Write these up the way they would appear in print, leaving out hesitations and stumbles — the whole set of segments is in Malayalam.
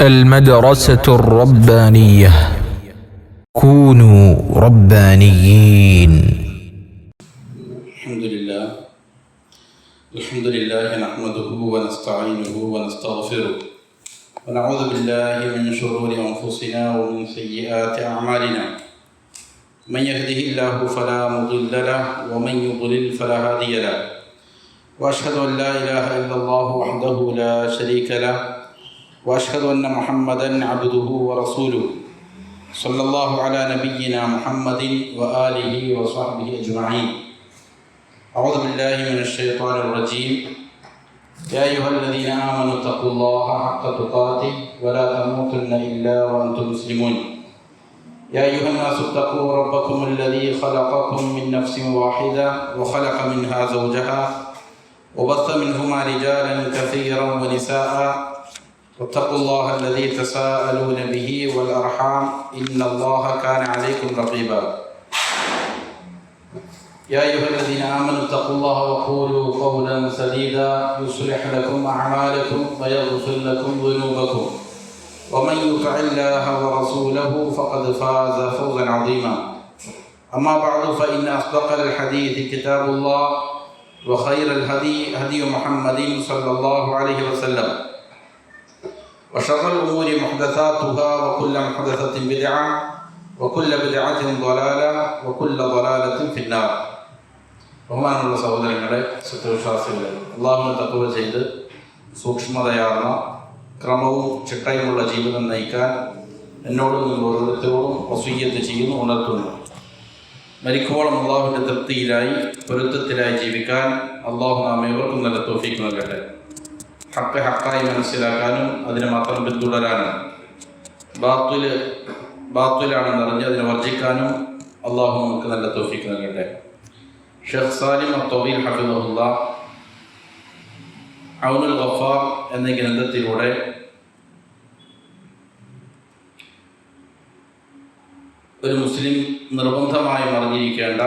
المدرسة الربانية كونوا ربانيين. الحمد لله نحمده ونستعينه ونستغفره ونعوذ بالله من شرور أنفسنا ومن سيئات أعمالنا. من يهده الله فلا مضل له ومن يضلل فلا هادي له، وأشهد أن لا إله إلا الله وحده لا شريك له، وأشهد أن محمدًا عبده ورسوله صلى الله على نبينا محمد وآله وصحبه أجمعين. أعوذ بالله من الشيطان الرجيم. يا أيها الذين آمنوا اتقوا الله حق تقاته ولا تموتن إلا وأنتم مسلمون. يا أيها الناس اتقوا ربكم الذي خلقكم من نفس واحدة وخلق منها زوجها وبث منهما رجالا كثيرا ونساء، واتقوا الله الذي تساءلون به والأرحام إن الله كان عليكم رقيبا. يا أيها الذين آمنوا اتقوا الله وقولوا قولا سديدا يصلح لكم أعمالكم ويغفر لكم ذنوبكم، ومن يطع الله ورسوله فقد فاز فوزا عظيما. أما بعد، فإن أصدق الحديث كتاب الله، وخير الهدي هدي محمد صلى الله عليه وسلم، وشر الأمور محدثاتها وكل محدثة بدعة وكل بدعة ضلالة وكل ضلالة في النار. ബഹുമാനമുള്ള സഹോദരങ്ങളെ, സത്യവിശ്വാസികളെ, അള്ളാഹുവിനെ തഖ്വ ചെയ്ത് സൂക്ഷ്മതയാർന്ന ക്രമവും ചിട്ടയുമുള്ള ജീവിതം നയിക്കാൻ എന്നോടും നിങ്ങൾ ഓരോരുത്തരോടും വസിയ്യത്ത് ചെയ്യുന്നു, ഉണർത്തുന്നു. മരിക്കുവോളം അള്ളാഹുവിൻ്റെ തൃപ്തിയിലായി പൊരുത്തത്തിലായി ജീവിക്കാൻ അള്ളാഹു നാം ഏവർക്കും നല്ല തൗഫീഖ് നൽകട്ടെ. ഹക്ക് ഹക്കായി മനസ്സിലാക്കാനും അതിനെ മാത്രം പിന്തുടരാനും ബാത്തുലാണെന്ന് അറിഞ്ഞ് അതിനെ വർജിക്കാനും അള്ളാഹു നമുക്ക് നല്ല തൗഫീഖ് നൽകട്ടെ. ഷെയ്ഖ് സാലിം അത്തൗഫീൽ ഹഫിദഹുല്ലാ ഔനുൽ ഗഫാർ എന്ന ഗ്രന്ഥത്തിലൂടെ ഒരു മുസ്ലിം നിർബന്ധമായും അറിഞ്ഞിരിക്കേണ്ട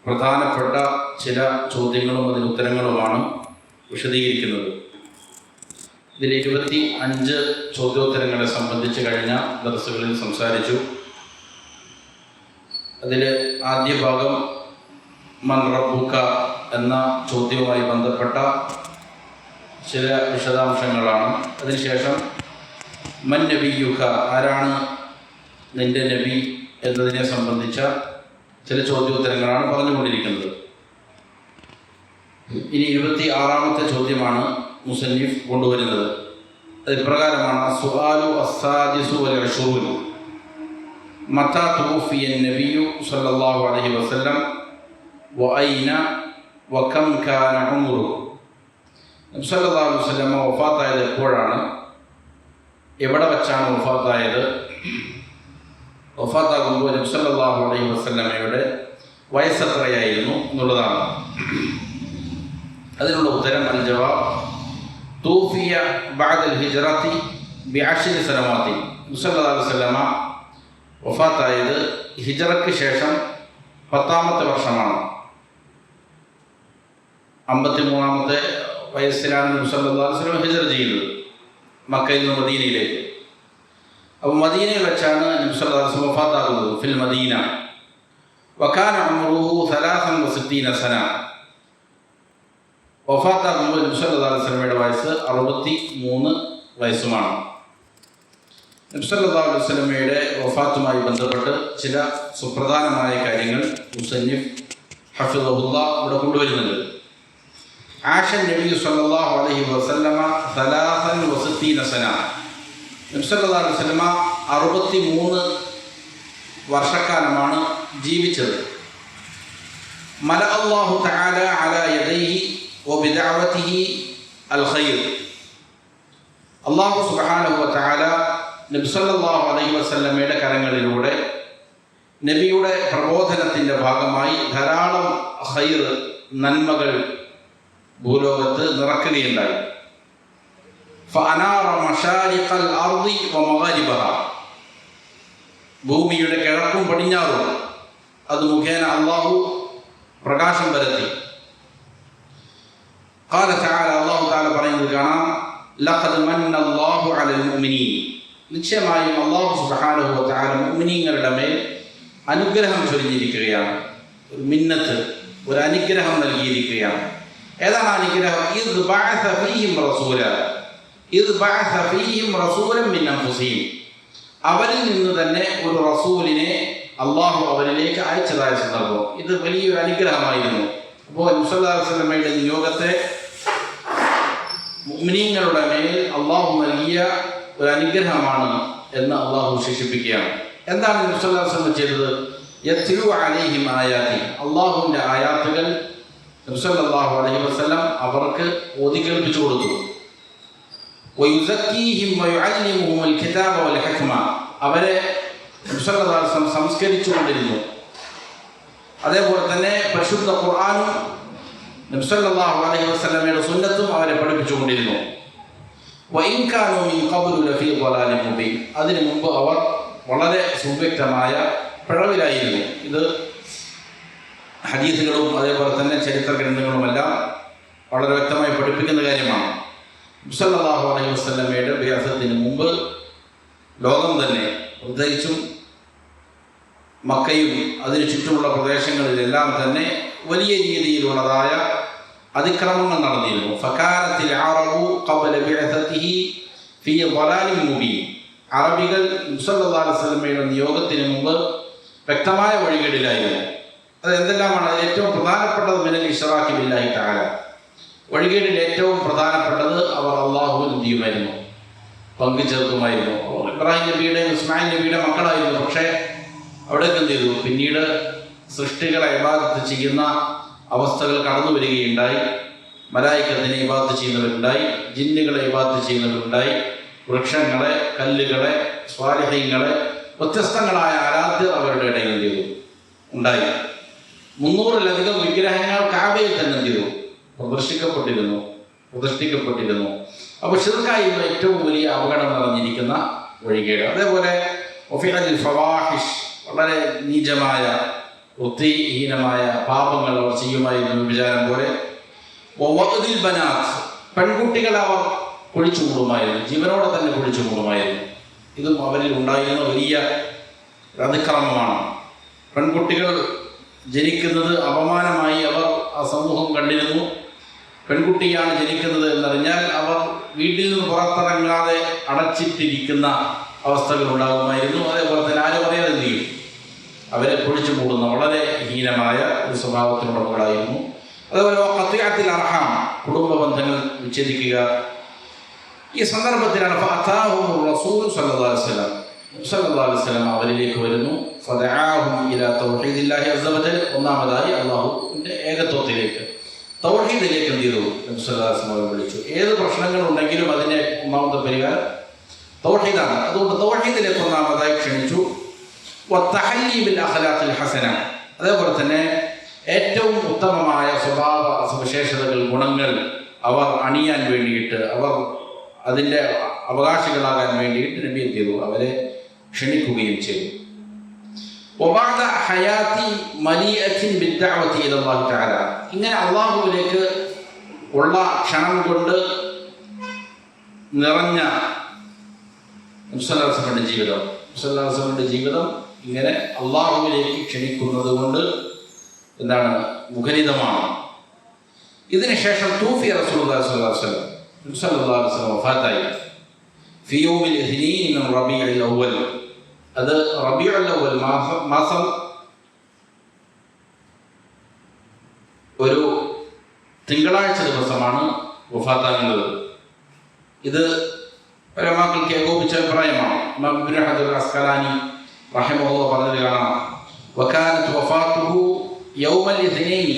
പ്രധാനപ്പെട്ട ചില ചോദ്യങ്ങളും അതിന് ഉത്തരങ്ങളുമാണ് വിശദീകരിക്കുന്നത്. ഇതിൽ 25 ചോദ്യോത്തരങ്ങളെ സംബന്ധിച്ച് കഴിഞ്ഞ ദർസുകളിൽ സംസാരിച്ചു. അതിൽ ആദ്യ ഭാഗം മൻ റബ്ബുക എന്ന ചോദ്യവുമായി ബന്ധപ്പെട്ട ചില വിശദാംശങ്ങളാണ്. അതിനുശേഷം മൻ നബിയുക, ആരാണ് നിന്റെ നബി എന്നതിനെ സംബന്ധിച്ച ചില ചോദ്യോത്തരങ്ങളാണ് പറഞ്ഞുകൊണ്ടിരിക്കുന്നത്. ഇനി 26ാമത്തെ ചോദ്യമാണ് മുസന്നിഫ് കൊണ്ടുവരുന്നത്. അത് ഇപ്രകാരമാണ്: സുആലു അസ്സാദിസു വൽ അശ്റൂൻ മതാ തുവഫിയ നബിയു സല്ലല്ലാഹു അലൈഹി വസല്ലം വഅയ്ന വകം കാന ഉംറു. നബി സല്ലല്ലാഹു അലൈഹി വസല്ലം വഫാത്തായത് എപ്പോഴാണ്, എവിടെ വച്ചാണ് വഫാത്തായത്, വഫാത്താകുമ്പോൾ നബി സല്ലല്ലാഹു അലൈഹി വസല്ലമയുടെ വയസ്സെത്രയായിരുന്നു എന്നുള്ളതാണ്. അതിനുള്ള ഉത്തരം അൽ ജവാബ് തൂഫിയ ബഅദൽ ഹിജ്റത്തി ബി10 സനവാത്തി. നബി സല്ലല്ലാഹു അലൈഹി വസല്ലമ വഫാത്തായത് ഹിജ്റയ്ക്ക് ശേഷം 10ാമത്തെ വർഷമാണ്. 53ാമത്തെ വയസ്സിലാണ് നബി സല്ലല്ലാഹു അലൈഹി വസല്ലം ഹിജ്റ ചെയ്തത് മക്കയിൽ നിന്ന് മദീനയിലേക്ക്. അപ്പോൾ മദീനയിൽ വെച്ചാണ് നബി സല്ലല്ലാഹു അലൈഹി വസല്ലം വഫാത്താകുന്നത്. ഫിൽ മദീന വകാന ഉംറുഹു 63 സന. വഫാത്താകുമ്പോൾ നബി സല്ലല്ലാഹു അലൈഹി വസല്ലമയുടെ വയസ്സ് 63 വയസ്സുമാണ്. നബി സല്ലല്ലാഹു അലൈഹി വസല്ലമയുടെ വഫാത്തുമായി ബന്ധപ്പെട്ട് ചില സുപ്രധാനമായ കാര്യങ്ങൾ മുസന്നിഫ് ഹഫിദഹുല്ലാ ഇവിടെ കൊണ്ടുവരുന്നുണ്ട്. ആഷ നബി സല്ലല്ലാഹു അലൈഹി വസല്ലമ 63 സന. നബി സല്ലല്ലാഹു അലൈഹി വസല്ലമ 63 വർഷക്കാലമാണ് ജീവിച്ചത്. മല അല്ലാഹു തആല അലാ യദൈഹി വബിദഅവതിഹി അൽ ഖൈർ. അല്ലാഹു സുബ്ഹാനഹു വ തആല നബി സല്ലല്ലാഹു അലൈഹി വസല്ലമയുടെ കരങ്ങളിലൂടെ നബിയുടെ പ്രബോധനത്തിൻ്റെ ഭാഗമായി ധാരാളം ഖൈർ, നന്മകൾ ഭൂലോകത്ത് നിറക്കുകയുണ്ടായി. ഫഅനാറ മശാരിഖൽ അർദി വമഗാരിബഹ. ഭൂമിയുടെ കിഴക്കും പടിഞ്ഞാറും അത് മുഖേന അല്ലാഹു പ്രകാശം പരത്തി. ഖാല തആല, അല്ലാഹു തആല പറയുന്നത് കാണാം: ലഖദ് മന്നല്ലാഹു അലൽ മുഅ്മിനീൻ, നിശ്ചയമായും അല്ലാഹു സുബ്ഹാനഹു വ തആല മുഅ്മിനീങ്ങളുടെ മേൽ അനുഗ്രഹം ചൊരിഞ്ഞിരിക്കുകയാണ്. ഒരു മിന്നത്ത്, ഒരു അനുഗ്രഹം നൽകിയിരിക്കുകയാണ്. ഏതാണ് അനുഗ്രഹം? ഇദ് ബഅസ ഫീഹിം റസൂലൻ മിൻ അൻഫുസിഹിം, അവരിൽ നിന്ന് തന്നെ ഒരു റസൂലിനെ അള്ളാഹു അവരിലേക്ക് അയച്ചതായ സന്ദർഭം. ഇത് വലിയൊരു അനുഗ്രഹമായിരുന്നു. അപ്പോൾ നബി സല്ലല്ലാഹു അലൈഹി വസല്ലമയുടെ നിയോഗത്തെ മുഅ്മിനീങ്ങളുടെ മേൽ അള്ളാഹു നൽകിയ ഒരു അനുഗ്രഹമാണ് എന്ന് അള്ളാഹു വിശേഷിപ്പിക്കുകയാണ്. എന്താണ് നബി സല്ലല്ലാഹു അലൈഹി വസല്ലം ചെയ്തത്? യത്ലു അലൈഹിം ആയാതി, അള്ളാഹുവിൻ്റെ ആയാത്തുകൾ നബി സല്ലല്ലാഹു അലൈഹി വസല്ലം അവർക്ക് ഓതി കേൾപ്പിച്ചു കൊടുത്തു. വയുസക്കീഹിം വയുഅല്ലിമുഹുൽ കിതാബ വൽ ഹിക്മ, അവരെ നബി സല്ലല്ലാഹു അലൈഹി വസല്ലം സംസ്കരിച്ചുകൊണ്ടിരുന്നു. അതേപോലെ തന്നെ പരിശുദ്ധ ഖുർആനും നബി സല്ലല്ലാഹു അലൈഹി വസല്ലമയുടെ സുന്നത്തും അവരെ പഠിപ്പിച്ചുകൊണ്ടിരുന്നു. വഇൻ കാനൂ മിൻ ഖബ്ലു ലഫീ ളലാലിൻ മുബീൻ, അതിനു മുമ്പ് അവർ വളരെ സുവ്യക്തമായ പിഴവിലായിരുന്നു. ഇത് ഹദീസുകളും അതേപോലെ തന്നെ ചരിത്ര ഗ്രന്ഥങ്ങളുമെല്ലാം വളരെ വ്യക്തമായി പഠിപ്പിക്കുന്ന കാര്യമാണ്. നബി സല്ലല്ലാഹു അലൈഹി വസല്ലമയുടെ ബിഅസത്തിന് മുമ്പ് ലോകം തന്നെ, പ്രത്യേകിച്ചും മക്കയും അതിനു ചുറ്റുമുള്ള പ്രദേശങ്ങളിലെല്ലാം തന്നെ വലിയ രീതിയിലുള്ളതായ അതിക്രമങ്ങൾ നടന്നിരുന്നു. ഫകാനത്തിൽ അറബു ഖബ്ല ബിഅസതിഹി ഫീ ളലാലിൻ മുബീൻ, അറബികൾ നബി സല്ലല്ലാഹു അലൈഹി വസല്ലമയുടെ നിയോഗത്തിന് മുമ്പ് വ്യക്തമായ വഴികേടിലായിരുന്നു. അത് എന്തെല്ലാമാണ്? അതിൽ ഏറ്റവും പ്രധാനപ്പെട്ടത് മിനൽ ഇശ്റാഖി ബില്ലാഹി തആല, വഴികേടിൽ ഏറ്റവും പ്രധാനപ്പെട്ടത് അവർ അള്ളാഹുവിൽ എന്ത് ചെയ്യുമായിരുന്നു? പങ്കു ചേർക്കുമായിരുന്നു. ഇബ്രാഹിം നബിയുടെ ഇസ്മായിൽ നബിയുടെ മക്കളായിരുന്നു. പക്ഷേ അവിടേക്ക് എന്ത് ചെയ്തു? പിന്നീട് സൃഷ്ടികളെ ഇബാദത്ത് ചെയ്യുന്ന അവസ്ഥകൾ കടന്നു വരികയുണ്ടായി. മലായിക്കത്തിനെ ഇബാദത്ത് ചെയ്യുന്നവരുണ്ടായി, ജിന്നുകളെ ഇബാദത്ത് ചെയ്യുന്നവരുണ്ടായി, വൃക്ഷങ്ങളെ, കല്ലുകളെ, സ്വാലിഹീങ്ങളെ, വ്യത്യസ്തങ്ങളായ ആരാധ്യർ അവരുടെ ഇടയിൽ എന്ത് ചെയ്തു? ഉണ്ടായി. 300-ലധികം വിഗ്രഹങ്ങൾ കാബയിൽ തന്നെ എന്ത് ചെയ്തു? പ്രതിഷ്ഠിക്കപ്പെട്ടിരുന്നു. അപ്പോൾ ശിർക്കായിരുന്നു ഏറ്റവും വലിയ അപകടം നിറഞ്ഞിരിക്കുന്ന വഴികേട്. അതേപോലെ ഒഫിഅലിൽ ഫവാഹിഷ്, വളരെ നീചമായ വൃത്തിഹീനമായ പാപങ്ങൾ അവർ ചെയ്യുമായിരുന്നു. വിചാരം പോലെ വഅദിൽ ബനാത്ത്, പെൺകുട്ടികളെ അവർ കുഴിച്ചു മൂടുമായിരുന്നു, ജീവനോടെ തന്നെ കുഴിച്ചു മൂടുമായിരുന്നു. ഇതും അവരിൽ ഉണ്ടായിരുന്ന വലിയ അതിക്രമമാണ്. പെൺകുട്ടികൾ ജനിക്കുന്നത് അപമാനമായി അവർ ആ സമൂഹം കണ്ടിരുന്നു. പെൺകുട്ടിയാണ് ജനിക്കുന്നത് എന്നറിഞ്ഞാൽ അവർ വീട്ടിൽ നിന്ന് പുറത്തിറങ്ങാതെ അടച്ചിട്ടിരിക്കുന്ന അവസ്ഥകൾ ഉണ്ടാകുമായിരുന്നു. അതേപോലെ തന്നെ ആരും അറിയാതെ എന്ത് ചെയ്യും? അവരെ പൊഴിച്ചു മൂടുന്ന വളരെ ഹീനമായ ഒരു സ്വഭാവത്തിനുള്ളവരായിരുന്നു. അതേപോലെ ഖത്ഇഅത്തുൽ അർഹാം, കുടുംബ ബന്ധങ്ങൾ വിച്ഛേദിക്കുക. ഈ സന്ദർഭത്തിലാണ് ഫഅതാഹുർ റസൂൽ സല്ലല്ലാഹു അലൈഹി വസല്ലം അവരിലേക്ക് വരുന്നു. ഫദഅാഹും ഇലാ തൗഹീദില്ലാഹി അസ്സ വജൽ, ഒന്നാമതായി അല്ലാഹുവിൻ്റെ ഏകത്വത്തിലേക്ക്, തൗഹീദിലേക്ക് എന്ത് ചെയ്തു? നബി സല്ലല്ലാഹു അലൈഹി വസല്ലം വിളിച്ചു. ഏത് പ്രശ്നങ്ങളുണ്ടെങ്കിലും അതിൻ്റെ ഒന്നാമത്തെ പരിഹാരം തൗഹീദാണ്. അതുകൊണ്ട് തൗഹീദിലേക്ക് ഒന്നാമതായി ക്ഷണിച്ചു. വത്തഹല്ലി ബിൽ അഖ്ലാഖിൽ ഹസന, അതേപോലെ തന്നെ ഏറ്റവും ഉത്തമമായ സ്വഭാവ സവിശേഷതകൾ, ഗുണങ്ങൾ അവർ അണിയാൻ വേണ്ടിയിട്ട്, അവർ അതിൻ്റെ അവകാശികളാകാൻ വേണ്ടിയിട്ട് നബി എന്ത് ചെയ്തു? അവരെ ക്ഷണിക്കുകയും ചെയ്തു. വബഅദ ഹയാത്തി മലീഅത്തിൻ ബിദ്ദഅവതി ഇലല്ലാഹി തആല, ഇങ്ങനെ അള്ളാഹുവിലേക്ക് ഉള്ള ക്ഷണം കൊണ്ട് നിറഞ്ഞ നബി സല്ലല്ലാഹു അലൈഹി വസല്ലമയുടെ ജീവിതം ഇങ്ങനെ അള്ളാഹുവിലേക്ക് ക്ഷണിക്കുന്നത് കൊണ്ട് എന്താണ്? മുഖരിതമാണ്. ഇതിനുശേഷം തൂഫി റസൂലുള്ളാഹി സ്വല്ലല്ലാഹു അലൈഹി വസല്ലം, നബി സല്ലല്ലാഹു അലൈഹി വസല്ലം വഫാത്തായി. ഫി യൗമിൽ ഇത്നീൻ മിൻ റബീഉൽ അവ്വൽ, അത് റബീഉൽ അവ്വൽ മാസം ഒരു തിങ്കളാഴ്ച ദിവസമാണ് വഫാത്താകുന്നത്. ഇത് പരമാക്കൾക്ക് ഏകോപിച്ച അഭിപ്രായമാണ്. ഇമാം ഇബ്നു ഹജർ അസ്ഖലാനി റഹിമഹുല്ലാഹ് പറഞ്ഞത് കാണാം. വകാനത്ത് വഫാത്തുഹു യൗമൽ ഇത്നൈൻ,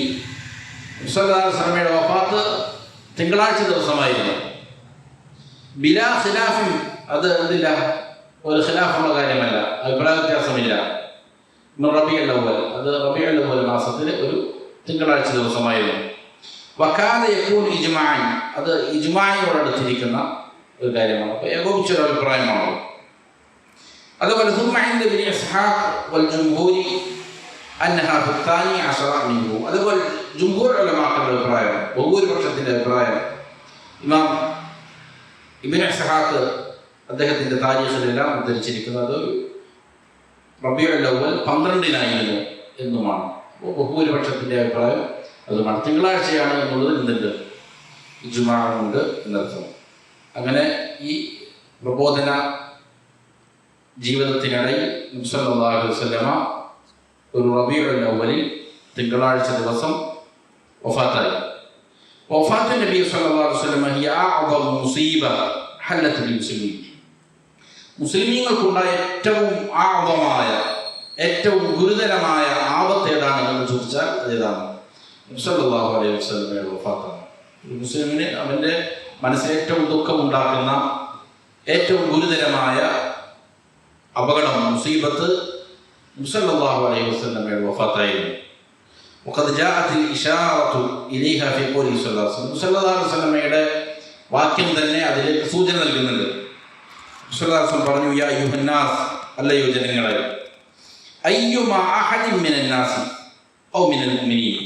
സല്ലല്ലാഹു അലൈഹി വസല്ലമയുടെ വഫാത്ത് തിങ്കളാഴ്ച ദിവസമായിരുന്നു. ബിലാ ഖിലാഫിൻ, അത് എന്തില്ല? ഒരു ഖിലാഫുള്ള കാര്യമല്ല, അഭിപ്രായ വ്യത്യാസമില്ല. റബീഉൽ അവ്വൽ, അത് റബീഉൽ അവ്വൽ മാസത്തിൽ ഒരു തിങ്കളാഴ്ച ദിവസമായിരുന്നു. വകാന യകൂൻ ഇജ്മാഅൻ, അത് ഇജ്മാഇനോടടുത്തിരിക്കുന്ന ഒരു കാര്യമാണ്. അപ്പോൾ ഏകോപിച്ചൊരു അഭിപ്രായമാണ്. അതുപോലെ ثم عند ابن إسحاق والجمهور أنها في الثاني عشر منه, അതുപോലെ ജുംഹൂർ ഉലമാക്കളുടെ അഭിപ്രായം, ബഹുഭൂരിപക്ഷത്തിൻ്റെ അഭിപ്രായം, ഇമാം ഇബ്നു ഇസ്ഹാഖ് അദ്ദേഹത്തിൻ്റെ താരീഖിലെല്ലാം ഉദ്ധരിച്ചിരിക്കുന്നത് റബീഉൽ അവ്വൽ 12-നായിരുന്നു എന്നുമാണ്. അപ്പോൾ ബഹുഭൂരിപക്ഷത്തിൻ്റെ അഭിപ്രായം അതുമാണ്. തിങ്കളാഴ്ചയാണ് എന്നുള്ളത് എന്തുണ്ട്, ഇജ്മാഉണ്ട് എന്നർത്ഥം. അങ്ങനെ ഈ പ്രബോധന ജീവിതത്തിനിടയിൽ നബി സല്ലല്ലാഹു അലൈഹി വസല്ലമ ഒരു റബീഉൽ അവ്വലിൽ തിങ്കളാഴ്ച ദിവസം വഫാത്തായി. വഫാത്ത് നബി സല്ലല്ലാഹു അലൈഹി വസല്ലമ ഹിയ അഅ്ദമു മുസീബ ഹല്ലത്ത് ബിൽ മുസ്ലിമീൻ. മുസ്ലിമീങ്ങൾക്കുണ്ടായ ഏറ്റവും ഗുരുതരമായ ആപത്ത് ഏതാണ് എന്ന് ചോദിച്ചാൽ അതേതാണ്, നബി സല്ലല്ലാഹു അലൈഹി വസല്ലമയുടെ വഫാത്താണ്. ഒരു മുസ്ലിമിന് അവൻ്റെ മനസ്സിൽ ഏറ്റവും ദുഃഖമുണ്ടാക്കുന്ന ഏറ്റവും ഗുരുതരമായ അപകടം, മുസീബത്ത് നബി സല്ലല്ലാഹു അലൈഹി വസല്ലമയുടെ വഫാത്തായിരുന്നു. وقد جاءت الإشارة إليها في قوله صلى الله عليه وسلم. സല്ലല്ലാഹു അലൈഹി വസല്ലമയുടെ വാക്യം തന്നെ അതിലേക്ക് സൂചന നൽകുന്നുണ്ട്. സല്ലല്ലാഹു അലൈഹി വസല്ലം പറഞ്ഞു, യാ അയ്യുഹന്നാസ്, അല്ലയോ ജനങ്ങളെ, അയ്യുമാ അഹദിൻ മിനൻ നാസി ഔ മിനൽ മുഅ്മിനീൻ,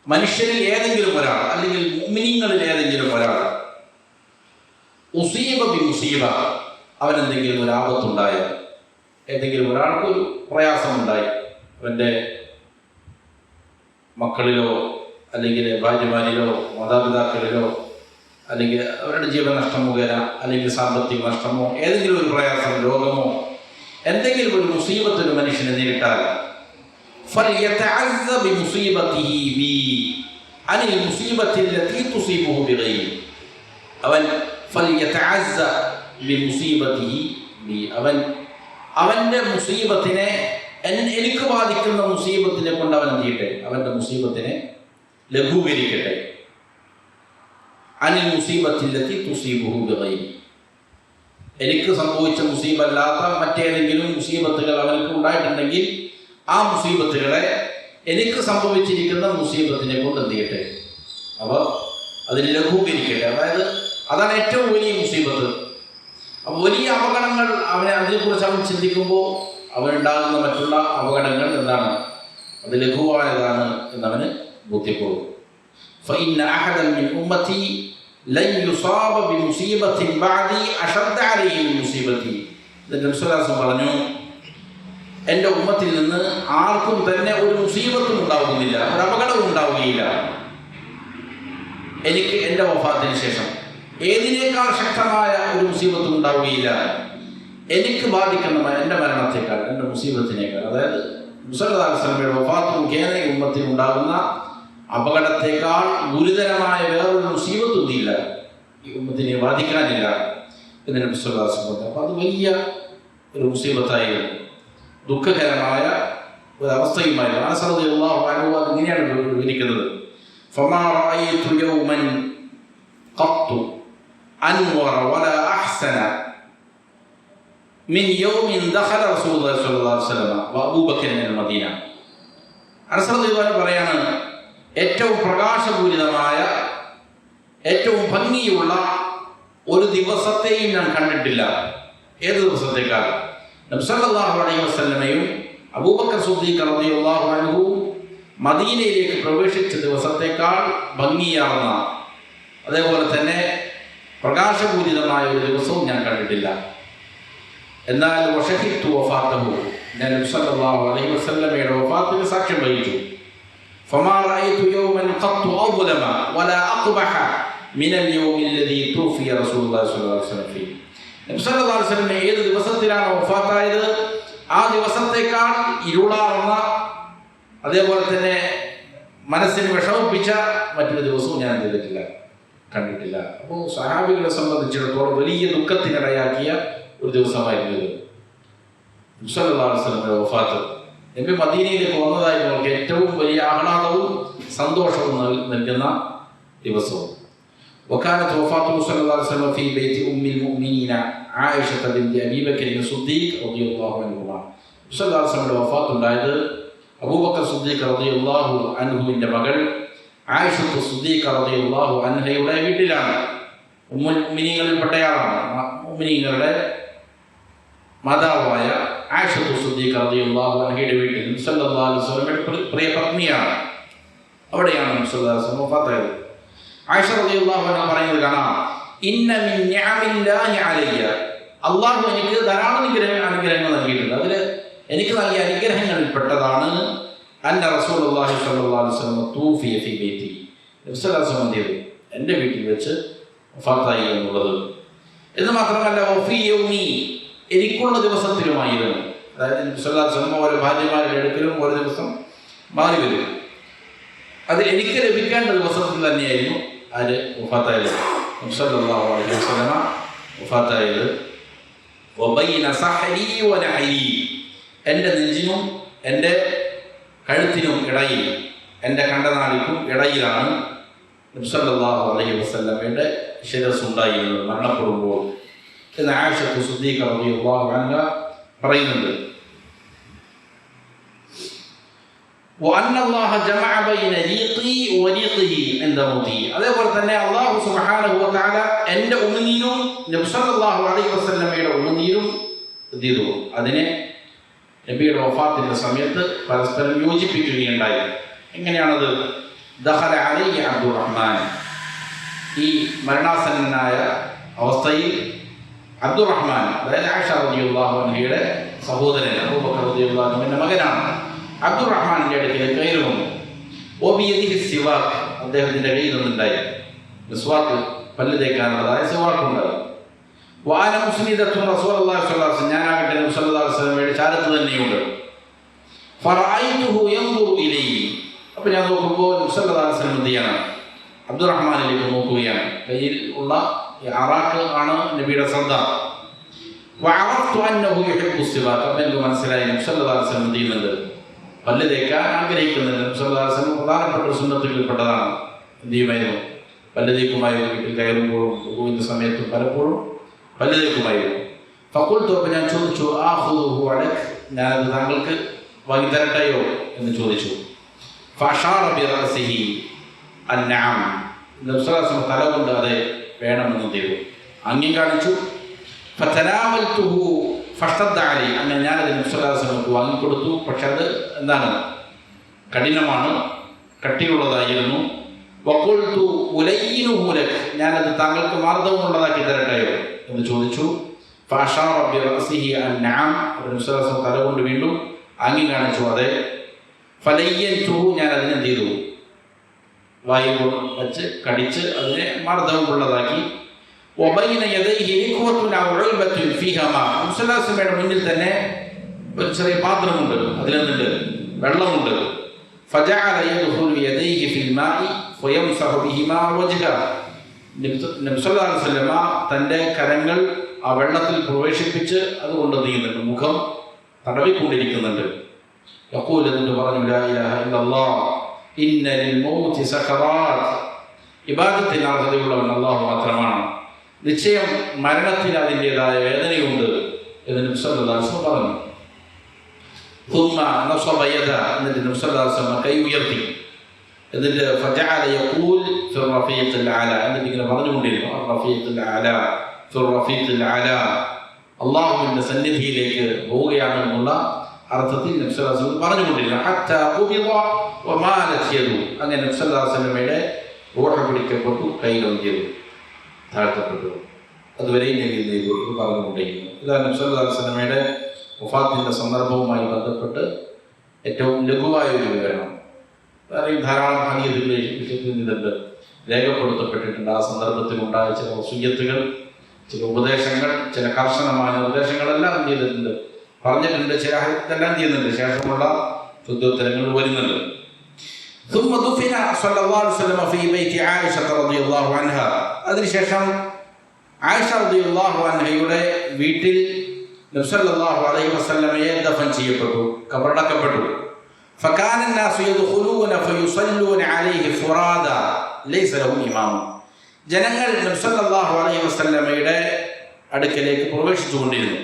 മനുഷ്യരിൽ ഏതെങ്കിലും ഒരാൾ അല്ലെങ്കിൽ മുഅ്മിനീങ്ങളിൽ ഏതെങ്കിലും ഒരാൾ ഉസീബ ബി മുസീബ, അവനെന്തെങ്കിലും ഒരു ആപത്തുണ്ടായാൽ, ഏതെങ്കിലും ഒരാൾക്ക് ഒരു പ്രയാസമുണ്ടായി, അവൻ്റെ മക്കളിലോ അല്ലെങ്കിൽ ഭാര്യമാരിലോ മാതാപിതാക്കളിലോ അല്ലെങ്കിൽ അവരുടെ ജീവനഷ്ടം മുഖേന അല്ലെങ്കിൽ സാമ്പത്തിക നഷ്ടമോ ഏതെങ്കിലും ഒരു പ്രയാസം, രോഗമോ എന്തെങ്കിലും ഒരു മുസീബത്തൊരു മനുഷ്യനെ നേരിട്ടാൽ فليتعز بمصيبته بي عن المصيبة التي تصيبه بغيره. അവൻ فليتعز بمصيبته بي, അവൻ്റെ മുസീബത്തിനെ, എനിക്ക് ബാധിക്കുന്ന മുസീബത്തിനെ കൊണ്ട് അവൻ എന്ത് ചെയ്യട്ടെ, അവൻ്റെ മുസീബത്തിനെ ലഘൂകരിക്കട്ടെ. അനിൽ മുസീബത്തിലെത്തി തുസീബുഹു ബിഗൈരി, എനിക്ക് സംഭവിച്ച മുസീബല്ലാത്ത മറ്റേതെങ്കിലും മുസീബത്തുകൾ അവർക്ക് ഉണ്ടായിട്ടുണ്ടെങ്കിൽ ആ മുസീബത്തുകളെ എനിക്ക് സംഭവിച്ചിരിക്കുന്ന മുസീബത്തിനെ കൊണ്ട് എന്ത് ചെയ്യട്ടെ, അവർ അതിന് ലഘൂകരിക്കട്ടെ. അതായത് അതാണ് ഏറ്റവും വലിയ മുസീബത്ത്. അപ്പോൾ വലിയ അപകടങ്ങൾ അതിനെക്കുറിച്ച് അവൻ ചിന്തിക്കുമ്പോൾ അവനുണ്ടാകുന്ന മറ്റുള്ള അപകടങ്ങൾ എന്താണ്, അത് ലഘുവായതാണ് എന്നവന് ബോധ്യപ്പെടും. فإن أحدا من أمتي لن يصاب بمصيبة بعدي أشد عليه من مصيبتي. നബി സല്ലല്ലാഹു അലൈഹി വസല്ലം പറഞ്ഞു, എൻ്റെ ഉമ്മത്തിൽ നിന്ന് ആർക്കും തന്നെ ഒരു മുസീബത്തും ഉണ്ടാവുന്നില്ല, ഒരു അപകടവും ഉണ്ടാവുകയില്ല എനിക്ക് എൻ്റെ വഫാത്തിന് ശേഷം. ഏതിനേക്കാൾ ശക്തമായ ഒരു മുസീബത്തും ഉണ്ടാവുകയില്ല എനിക്ക് ബാധിക്കുന്ന എൻ്റെ മരണത്തേക്കാൾ, എൻ്റെ മുസീബത്തിനേക്കാൾ. അതായത് നബി സല്ലല്ലാഹു അലൈഹി വസല്ലമയുടെ വഫാത്ത് മുഖേന ഈ ഉമ്മത്തിൽ ഉണ്ടാകുന്ന അപകടത്തേക്കാൾ ഗുരുതരമായ വേറൊരു മുസീബത്തൊന്നും ഇല്ല, ഈ ഉമ്മത്തിനെ ബാധിക്കാനില്ല എന്ന് നബി സല്ലല്ലാഹു അലൈഹി വസല്ലം പറഞ്ഞു. അപ്പോൾ അത് വലിയ ഒരു മുസീബത്തായിരുന്നു, ദുഃഖകരമായ ഒരു അവസ്ഥയുമായിരുന്നു. അനസ് റളിയല്ലാഹു അൻഹു അതിങ്ങനെയാണ് വിവരിക്കുന്നത്, ഫമാ റഅയ്തു യൗമൻ ഖത്തു അൻവറ വലാ അഹ്സന മിൻ യൗമിൻ ദഖല റസൂലുള്ളാഹി സ്വല്ലല്ലാഹു അലൈഹി വസല്ലം വഅബൂബക്കർ മിനൽ മദീന. അനസ് റളിയല്ലാഹു അൻഹു പറയാണ്, ഏറ്റവും പ്രകാശപൂരിതമായ ഏറ്റവും ഭംഗിയുള്ള ഒരു ദിവസത്തെയും ഞാൻ കണ്ടിട്ടില്ല. ഏത് ദിവസത്തേക്കാൾ? നബി സല്ലല്ലാഹു അലൈഹി വസല്ലമയും അബൂബക്കർ സിദ്ദീഖ് റളിയല്ലാഹു അൻഹു മദീനയിലേക്ക് പ്രവേശിച്ച ദിവസത്തേക്കാൾ ഭംഗിയാർന്ന, അതേപോലെ തന്നെ പ്രകാശപൂരിതമായ ഒരു ദിവസവും ഞാൻ കണ്ടിട്ടില്ല. എന്നാൽ വശഹിത്തു വഫാത്തഹു, ഞാൻ നബി സല്ലല്ലാഹു അലൈഹി വസല്ലമയുടെ വഫാത്തിന് സാക്ഷ്യം വഹിച്ചു. ഫമാ റഅയ്തു യൗമൻ ഖത്തു അദ്ലമ വലാ അഖ്ബഹ മിനൽ യൗമി അല്ലദീ തുഫിയ റസൂലുള്ളാഹി സ്വല്ലല്ലാഹു അലൈഹി വസല്ലം ഫീ. നബി സല്ലല്ലാഹു അലൈഹി വസല്ലം ഏത് ദിവസത്തിലാണ് വഫാത്തായത്, ആ ദിവസത്തേക്കാൾ ഇരുളാർന്ന, അതേപോലെ തന്നെ മനസ്സിന് വിഷമിപ്പിച്ച മറ്റൊരു ദിവസവും ഞാൻ ചെയ്തിട്ടില്ല, കണ്ടിട്ടില്ല. അപ്പോൾ സഹാബികളെ സംബന്ധിച്ചിടത്തോളം വലിയ ദുഃഖത്തിനിടയാക്കിയ ഒരു ദിവസമായിരുന്നു ഇത്, നബി സല്ലല്ലാഹു അലൈഹി വസല്ലമയുടെ വഫാത്ത്. നബി മദീനയിലേക്ക് വന്നതായി അവർക്ക് ഏറ്റവും വലിയ ആഹ്ലാദവും സന്തോഷവും നൽകുന്ന ദിവസവും. وكانت وفاته صلى الله عليه وسلم في بيت أم المؤمنين عائشة بنت أبي بكر الصديق رضي الله عنهما. صلى الله عليه وسلم وفاة ഉണ്ടായത് അബൂബക്കർ സിദ്ദീഖ് റളിയല്ലാഹു അൻഹുവിന്റെ മകൾ ആയിഷത്ത് സിദ്ദീഖ റളിയല്ലാഹു അൻഹയുടെ വീട്ടിലാണ്. ഉമ്മുൽ മുഅ്മിനീങ്ങളിൽപ്പെട്ടയാളാണ്, മുഅ്മിനീങ്ങളുടെ മാതാവായ ആയിഷത്ത് സിദ്ദീഖ റളിയല്ലാഹു അൻഹയുടെ വീട്ടിൽ നബി സല്ലല്ലാഹു അലൈഹി വസല്ലമയുടെ പ്രിയ പത്നിയാണ്. അവിടെയാണ് നബി സല്ലല്ലാഹു അലൈഹി വസല്ലം വഫാത്തായത്. ആയിഷ റളിയല്ലാഹു അൻഹ പറയുന്നത് കാണാം, ഇന്ന മിൻ നിഅമില്ലാഹി അലയ്യ, അള്ളാഹു എനിക്ക് ധാരാളം അനുഗ്രഹങ്ങൾ നൽകിയിട്ടുണ്ട്. അതിൽ എനിക്ക് നൽകിയ അനുഗ്രഹങ്ങളിൽ പെട്ടതാണ് അന്ന റസൂലുള്ളാഹി സ്വല്ലല്ലാഹു അലൈഹി വസല്ലം തൂഫിയ ഫീ ബൈതി, നബി സ്വല്ലല്ലാഹു അലൈഹി വസല്ലം എൻ്റെ വീട്ടിൽ വെച്ച് വഫാത്തായി എന്നുള്ളത്. എന്ന് മാത്രമല്ല വഫീ യൗമി, എനിക്കുള്ള ദിവസത്തിലുമായിരുന്നു. അതായത് നബി സ്വല്ലല്ലാഹു അലൈഹി വസല്ലം ഓരോ ഭാര്യമാരുടെ അടുക്കലും ഓരോ ദിവസം മാറി വരും. അത് എനിക്ക് ലഭിക്കേണ്ട ദിവസത്തിൽ തന്നെയായിരുന്നു ആര് വഫാത്തായത്, നബി സ്വല്ലല്ലാഹു അലൈഹി വസല്ലം വഫാത്തായത്. വബൈന സഹരി വനഹരി, എൻ്റെ നെഞ്ചിനും എൻ്റെ കഴുത്തിനും ഇടയിൽ, എൻ്റെ കണ്ടനാടിക്കും ഇടയിലാണ് നബി സല്ലല്ലാഹു അലൈഹി വസല്ലമയുടെ ശിരസ് ഉണ്ടായിരുന്നത് മരണപ്പെടുമ്പോൾ എന്ന് ആയിഷത്തു സിദ്ദീഖ റളിയല്ലാഹു അൻഹ പറയുന്നുണ്ട്. وأن الله جمع بين ريقي وريقه عند موتي, അതേപോലെ തന്നെ അല്ലാഹു സുബ്ഹാനഹു വ തആല എൻ്റെ ഉമ്മനീരും നബി സല്ലല്ലാഹു അലൈഹി വസല്ലമയുടെ ഉമ്മനീരും ചെയ്തു അതിനെ നബിയുടെ വഫാത്തിന്റെ സമയത്ത് പരസ്പരം യോജിപ്പിക്കുകയുണ്ടായി. എങ്ങനെയാണത്? ദഖല അലൈഹി അബ്ദുറഹ്മാൻ, ഈ മരണാസന്നനായ അവസ്ഥയിൽ അബ്ദുറഹ്മാൻ, അതായത് ആയിഷ റളിയല്ലാഹു അൻഹയുടെ സഹോദരൻ അബൂബക്കർ റളിയല്ലാഹു അൻഹുവിന്റെ മകനാണ്, അബ്ദുറഹ്മാനിന്റെ അടുക്കൽ കയറി വന്നു. ഓബിയദിഹി സിവാക്ക്, അദ്ദേഹത്തിന്റെ കയ്യിൽ നിന്നുണ്ടായി മിസ്വാക്ക്, പല്ല് തേക്കാനുള്ളതായ സിവാക്കുണ്ടായി. വാന മുസ്ലിദത്തും റസൂലുള്ളാഹി സ്വല്ലല്ലാഹു അലൈഹി വസല്ലം, ഞാനാകട്ടെ നബി സല്ലല്ലാഹു അലൈഹി വസല്ലമയുടെ ചാരത്ത് തന്നെയുണ്ട്. ഫറഅയ്തുഹു യൻദുറു ഇലൈഹി, അപ്പോൾ ഞാൻ നോക്കുമ്പോൾ നബി സല്ലല്ലാഹു അലൈഹി വസല്ലം എന്ത് ചെയ്യണം? അബ്ദുറഹ്മാനിലേക്ക് നോക്കുകയാണ്. കയ്യിൽ ഉള്ള അറാക്ക് ആണ് നബിയുടെ ശ്രദ്ധ. വഅറഫ്തു അന്നഹു യുഹിബ്ബു സിവാക്ക്, അപ്പോൾ എനിക്ക് മനസ്സിലായി നബി സല്ലല്ലാഹു അലൈഹി വസല്ലം എന്ത് ചെയ്യുന്നുണ്ട്? പല്ല് തേക്കാൻ ആഗ്രഹിക്കുന്നുണ്ട്. നബി സല്ലല്ലാഹു അലൈഹി വസല്ലം പ്രധാനപ്പെട്ട സുന്നത്തുകളിൽപ്പെട്ടതാണ്. എന്ത് ചെയ്യുമായിരുന്നു? പല്ല് തേക്കുമായിരുന്നു. വീട്ടിൽ കയറുമ്പോഴും വുളൂഇന്റെ സമയത്തും പലപ്പോഴും പല്ല് തേക്കുമായിരുന്നു. ഫഖുൽതു, അപ്പോൾ ഞാൻ ചോദിച്ചു, ആഖുദുഹു അലക്, ഞാനത് താങ്കൾക്ക് വാങ്ങിത്തരട്ടെയോ എന്ന് ചോദിച്ചു. ഫഅശാറ ബിറഅസിഹി അൻനഅം, നബി സല്ലല്ലാഹു അലൈഹി വസല്ലം തല കൊണ്ട് അതെ വേണമെന്ന് ചെയ്തു, ആംഗ്യം കാണിച്ചു. ഫതനാവൽതുഹു ഫഷ്തദ്ദ അലൈ, അങ്ങനെ ഞാനത് നബി സല്ലല്ലാഹു അലൈഹി വസല്ലം വാങ്ങിക്കൊടുത്തു. പക്ഷെ അത് എന്താണ്? കഠിനമാണ്, കട്ടിയുള്ളതായിരുന്നു. വഖുൽതു ഉലയ്യിനുഹു ലക്, ഞാനത് താങ്കൾക്ക് മാർദ്ദവമുള്ളതാക്കി തരട്ടെയോ എന്ന് ചോദിച്ചു. ഫഅശാറ ബിറഅസിഹി അൻനഅം, നബി സല്ലല്ലാഹു അലൈഹി വസല്ലം തല കൊണ്ട് വീണ്ടും ആംഗ്യം കാണിച്ചു അതെ. ഫലയ്യൻതുഹു, ഞാൻ അതിനെ എന്ത് ചെയ്തു? വായു വച്ച് കടിച്ച് അതിനെ മാർദ്ദവമുള്ളതാക്കി. വബൈന യദൈഹി ഇഖ്വത്തുൻ ഔ ഉൽബത്തുൻ ഫീഹാ മാ, നബി സല്ലല്ലാഹു അലൈഹി വസല്ലമയുടെ മുന്നിൽ തന്നെ ഒരു ചെറിയ പാത്രമുണ്ട്, അതിലെന്തുണ്ട്? വെള്ളമുണ്ട്. ഫജഅല യദ്ഖുലു യദൈഹി ഫിൽ മാഇ ഫയംസഹു ബിഹിമാ വജ്ഹ, നബി സല്ലല്ലാഹു അലൈഹി വസല്ലമ തൻ്റെ കരങ്ങൾ ആ വെള്ളത്തിൽ പ്രവേശിപ്പിച്ച് അതുകൊണ്ട് നീങ്ങുന്നുണ്ട്, മുഖം തടവിക്കൊണ്ടിരിക്കുന്നുണ്ട്. യഖൂൽ, എന്നിട്ട് പറഞ്ഞു, ലാ ഇലാഹ ഇല്ലല്ലാഹ് ഇന്ന ലിൽ മൗതി സകറാത്ത്, ഇബാദത്തിന് അർഹതയുള്ളവൻ അല്ലാഹു മാത്രമാണ്, നിശ്ചയം മരണത്തിന് അതിൻ്റെതായ വേദനയുണ്ട് എന്ന് നബി സല്ലല്ലാഹു അലൈഹി വസല്ലം പറഞ്ഞു. ثم نصب يده, എന്നിട്ട് നബി സല്ലല്ലാഹു അലൈഹി വസല്ലം കൈ ഉയർത്തി. എന്നിട്ട് ഫജഅല യഖൂൽ ഫി റഫീഖിൽ അല, എന്നിട്ട് ഇങ്ങനെ പറഞ്ഞുകൊണ്ടിരുന്നു, റഫീഖിൽ അല ഫി റഫീഖിൽ അല, അല്ലാഹുവിൻ്റെ സന്നിധിയിലേക്ക് പോവുകയാണ് എന്നുള്ള അർത്ഥത്തിൽ നബി സല്ലല്ലാഹു അലൈഹി വസല്ലം പറഞ്ഞുകൊണ്ടിരുന്നു. ഹത്താ ഖുബിദ വമാലത് യദു, അങ്ങനെ നബി സല്ലല്ലാഹു അലൈഹി വസല്ലമയുടെ റൂഹ് പിടിക്കപ്പെട്ടു, കൈകൾ ചെയ്തു താഴ്ത്തപ്പെട്ടു. അതുവരെയും നബി ചെയ്തു ഇത് പറഞ്ഞുകൊണ്ടിരിക്കുന്നു. ഇതാണ് നബി സല്ലല്ലാഹു അലൈഹി വസല്ലമയുടെ വഫാത്തിൻ്റെ സന്ദർഭവുമായി ബന്ധപ്പെട്ട് ഏറ്റവും ലഘുവായ ഒരു വിവരണം. വേറെയും ധാരാളം ഹദീസുകൾ വിഷയത്തിൽ നിന്നുണ്ട് രേഖപ്പെടുത്തപ്പെട്ടിട്ടുണ്ട്. ആ സന്ദർഭത്തിൽ ഉണ്ടായ ചില വസിയ്യത്തുകൾ, ചില ഉപദേശങ്ങൾ, ചില കർശനമായ നിർദ്ദേശങ്ങളെല്ലാം എന്ത് ചെയ്തിട്ടുണ്ട്? പറഞ്ഞിട്ടുണ്ട്. ചില ഇതെല്ലാം ചെയ്യുന്നുണ്ട്, ശേഷമുള്ള ചോദ്യോത്തരങ്ങൾ വരുന്നുണ്ട്. ثم دفن صلى الله عليه وسلم في بيت عائشة رضي الله عنها, അതിനുശേഷം ആയിഷ റളിയല്ലാഹു അൻഹയുടെ വീട്ടിൽ നബി സല്ലല്ലാഹു അലൈഹി വസല്ലമയെ ദഫൻ ചെയ്യപ്പെട്ടു, കബറടക്കപ്പെട്ടു. فكان الناس يدخلون فيصلون عليه فرادا ليس لهم إمام, ജനങ്ങൾ നബി സല്ലല്ലാഹു അലൈഹി വസല്ലമയുടെ അടുക്കലേക്ക് പ്രവേശിച്ചുകൊണ്ടിരുന്നു.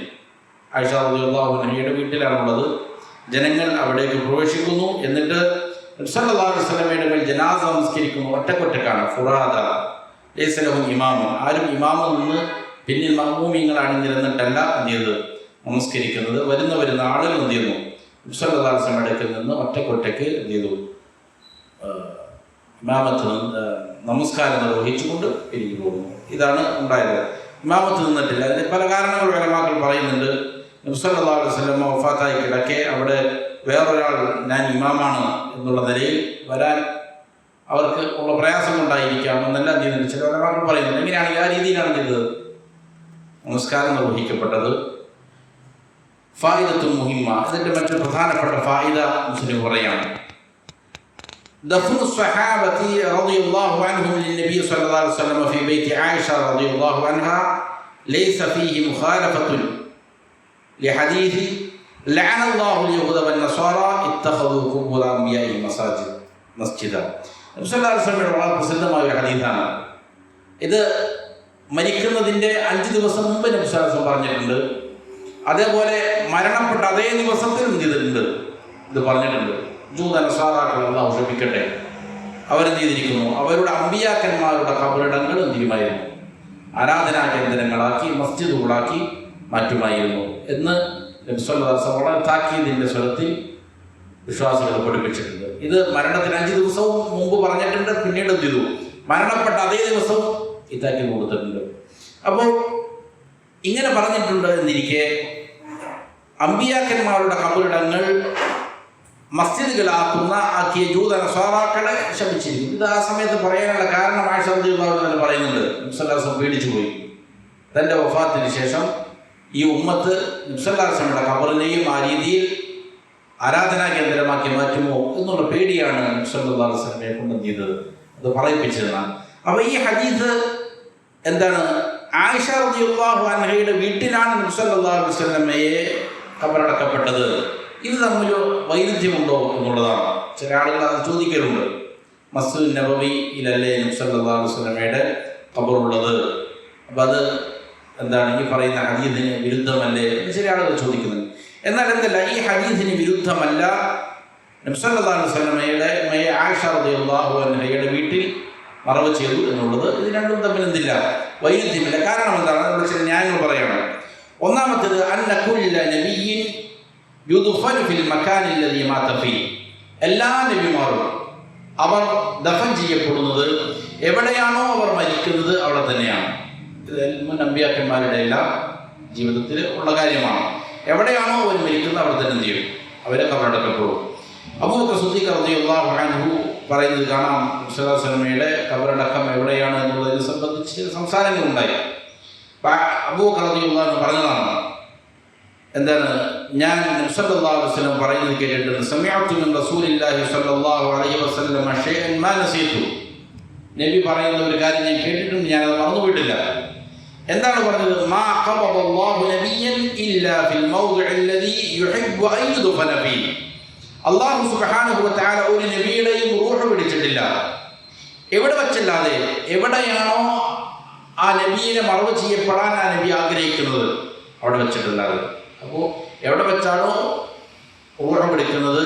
ആയിഷ റളിയല്ലാഹു അൻഹയുടെ വീട്ടിലാണുള്ളത്. ജനങ്ങൾ അവിടേക്ക് പ്രവേശിക്കുന്നു, എന്നിട്ട് നബി സല്ലല്ലാഹു അലൈഹി വസല്ലമയുടെ മേൽ ജനാസ നമസ്കരിക്കുന്നു, ഒറ്റക്കൊറ്റക്കാണ്. ഫുറാദ ലൈസ ലഹും ഇമാം, ആരും ഇമാമിൽ നിന്ന് പിന്നിൽ മഅ്മൂമീങ്ങൾ അണിനിരന്നിട്ടല്ല എന്ത് ചെയ്തത്? നമസ്കരിക്കുന്നത്. വരുന്ന ആളുകൾ എന്ത് ചെയ്യുന്നു? നബി സല്ലല്ലാഹു അലൈഹി വസല്ലമയുടെ അടുക്കൽ നിന്ന് ഒറ്റക്കൊറ്റക്ക് എന്ത് ചെയ്തു? ഇമാമത്ത് നമസ്കാരം നിർവഹിച്ചുകൊണ്ട് പിരിഞ്ഞു പോകുന്നു. ഇതാണ് ഉണ്ടായത്. ഇമാമത്ത് നിന്നിട്ടില്ല. അതിന് പല കാരണങ്ങൾ ഉലമാക്കൾ പറയുന്നുണ്ട്. നബി സല്ലല്ലാഹു അലൈഹി വസല്ലം വഫാത്തായി കിടക്കെ അവിടെ വേറൊരാൾ ഞാൻ ഇമാമാണ് എന്നുള്ള നിലയിൽ വരാൻ അവർക്ക് ഉള്ള പ്രയാസം കൊണ്ടായിരിക്കാം എന്നെല്ലാം ചെയ്യുന്നുണ്ട്. ചില ഉലമാക്കൾ പറയുന്നുണ്ട്. എങ്ങനെയാണെങ്കിൽ ആ രീതിയിലാണ് ചെയ്തത്. നമസ്കാരം നിർവഹിക്കപ്പെട്ടത്. ഫായിദത്തുൽ മുഹിമ്മ, ഇതിൻ്റെ മറ്റൊരു പ്രധാനപ്പെട്ട ഫായിദ മുസ്ലിം പറയാണ്. دفن الصحابة رضي الله عنهم للنبي صلى الله عليه وسلم في بيت عائشة رضي الله عنها ليس فيه مخالفة لحديث لعن الله اليهود والنصارى اتخذوا قبور أنبيائهم مسجدا. നബി സല്ലല്ലാഹു അലൈഹി വസല്ലമയുടെ വളരെ പ്രസിദ്ധമായ ഒരു ഹദീസാണ് ഇത്. മരിക്കുന്നതിൻ്റെ 5 ദിവസം മുമ്പ് നബി സല്ലല്ലാഹു അലൈഹി വസല്ലം പറഞ്ഞിട്ടുണ്ട്. അതേപോലെ മരണപ്പെട്ട അതേ ദിവസത്തിലും ചെയ്തിട്ടുണ്ട്, ഇത് പറഞ്ഞിട്ടുണ്ട്. ജൂത നസാറാക്കൾ അല്ലാഹു ക്ഷമിക്കട്ടെ, അവരെന്ത് ചെയ്തിരിക്കുന്നു, അവരുടെ അമ്പിയാക്കന്മാരുടെ ഖബറിടങ്ങൾ എന്തിയുമായിരുന്നു, ആരാധനാ കേന്ദ്രങ്ങളാക്കി മസ്ജിദുകളാക്കി മാറ്റുമായിരുന്നു എന്ന് നബി സല്ലല്ലാഹു അലൈഹി വസല്ലം വളരെ താക്കീതിൻ്റെ സ്വരത്തിൽ വിശ്വാസികളെ പഠിപ്പിച്ചിട്ടുണ്ട്. ഇത് മരണത്തിന് 5 ദിവസവും മുമ്പ് പറഞ്ഞിട്ടുണ്ട്. പിന്നീട് എന്ത് ചെയ്തു, മരണപ്പെട്ട അതേ ദിവസവും ഈ താക്കീത് കൊടുത്തിട്ടുണ്ട്. അപ്പോൾ ഇങ്ങനെ പറഞ്ഞിട്ടുണ്ട് എന്നിരിക്കെ അമ്പിയാക്കന്മാരുടെ ഖബറിടങ്ങൾ ആക്കിയ ജൂത നസ്വാറാക്കളെ ശപിച്ചിരിക്കും. ഇത് ആ സമയത്ത് പറയാനുള്ള കാരണം ആയിഷ റളിയല്ലാഹു അൻഹ തന്നെ പറയുന്നുണ്ട്. നബി സല്ലല്ലാഹു അലൈഹി വസല്ലം പേടിച്ചു പോയി. തൻ്റെ വഫാത്തിന് ശേഷം ഈ ഉമ്മത്ത് നബി സല്ലല്ലാഹു അലൈഹി വസല്ലമയുടെ ഖബറിനെയും ആ രീതിയിൽ ആരാധനാ കേന്ദ്രമാക്കി മാറ്റുമോ എന്നുള്ള പേടിയാണ് നബി സല്ലല്ലാഹു അലൈഹി വസല്ലമയെ കൊണ്ട് ചെയ്തത്, അത് പറയിപ്പിച്ചതാണ്. അപ്പോൾ ഈ ഹദീസ് എന്താണ്, ആയിഷ റളിയല്ലാഹു അൻഹയുടെ വീട്ടിലാണ് നബി സല്ലല്ലാഹു അലൈഹി വസല്ലമയെ ഖബറടക്കപ്പെട്ടത്. ഇത് തമ്മിൽ വൈരുദ്ധ്യമുണ്ടോ എന്നുള്ളതാണ്. ചില ആളുകൾ അത് ചോദിക്കലുണ്ട്. മസ്ജിദ് നബവിയിലല്ലേ നബി സല്ലല്ലാഹു അലൈഹി വസല്ലമയുടെ ഖബറുള്ളത്, അപ്പം അത് എന്താണ് ഈ പറയുന്ന ഹദീസിന് വിരുദ്ധമല്ലേ എന്ന് ചില ആളുകൾ ചോദിക്കുന്നുണ്ട്. എന്നാൽ എന്തല്ല, ഈ ഹദീസിന് വിരുദ്ധമല്ല. നബി സല്ലല്ലാഹു അലൈഹി വസല്ലമയുടെ ആയിഷ റളിയല്ലാഹു അൻഹയുടെ വീട്ടിൽ മറവ് ചെയ്തു എന്നുള്ളത്, ഇത് രണ്ടും തമ്മിൽ എന്തില്ല, വൈരുദ്ധ്യമില്ല. കാരണം എന്താണ്, നമ്മുടെ ചില ന്യായങ്ങൾ പറയണം. ഒന്നാമത്തേത് അന്ന കുല്ല നബിയ്യിൻ യുദ്ഫൻ ഫിൽ മക്കാനി അല്ലദീ മാത ഫീഹി, എല്ലാ നബിമാരും അവർ ദഫൻ ചെയ്യപ്പെടുന്നത് എവിടെയാണോ അവർ മരിക്കുന്നത് അവിടെ തന്നെയാണ്. ഇത് മുൻ അമ്പിയാക്കന്മാരുടെ എല്ലാം ജീവിതത്തിൽ ഉള്ള കാര്യമാണ്. എവിടെയാണോ അവർ മരിക്കുന്നത് അവിടെ തന്നെ ചെയ്യും, അവരെ ഖബറടക്കപ്പെടും. അബൂബക്കർ സിദ്ദീഖ് റളിയല്ലാഹു അൻഹു പറയുന്നത് കാണാം, നബി സല്ലല്ലാഹു അലൈഹി വസല്ലമയുടെ ഖബറടക്കം എവിടെയാണ് എന്നുള്ളതിനെ സംബന്ധിച്ച് സംസാരങ്ങളുണ്ടായി. അബൂബക്കർ റളിയല്ലാഹു അൻഹു പറഞ്ഞതാണ്, എന്താണ്, ഞാൻ നബി സല്ലല്ലാഹു അലൈഹി വസല്ലം പറയുന്നത് കേട്ടിട്ടുണ്ട്. സമിഅതു മിൻ റസൂലില്ലാഹി സ്വല്ലല്ലാഹു അലൈഹി വസല്ലം ഷൈഅൻ മാ നസീതു, നബി പറയുന്ന ഒരു കാര്യം ഞാൻ കേട്ടിട്ടുണ്ട്, ഞാനത് മറന്നുപോയിട്ടില്ല. എന്താണ് പറഞ്ഞത്, മാ ഖബദല്ലാഹു നബിയ്യൻ ഇല്ലാ ഫിൽ മൗദിഇ അല്ലദീ യുഹിബ്ബു അൻ യുദ്ഫന ഫീഹി, അല്ലാഹു സുബ്ഹാനഹു വ തആല ഒരു നബിയുടെയും റൂഹ് പിടിച്ചിട്ടില്ല എവിടെ വച്ചല്ലാതെ, എവിടെയാണോ ആ നബിയെ മറവ് ചെയ്യപ്പെടാൻ ആ നബി ആഗ്രഹിക്കുന്നത് അവിടെ വെച്ചിട്ടില്ലാതെ. അപ്പോൾ എവിടെ വെച്ചാണോ റൂഹ് പിടിക്കുന്നത്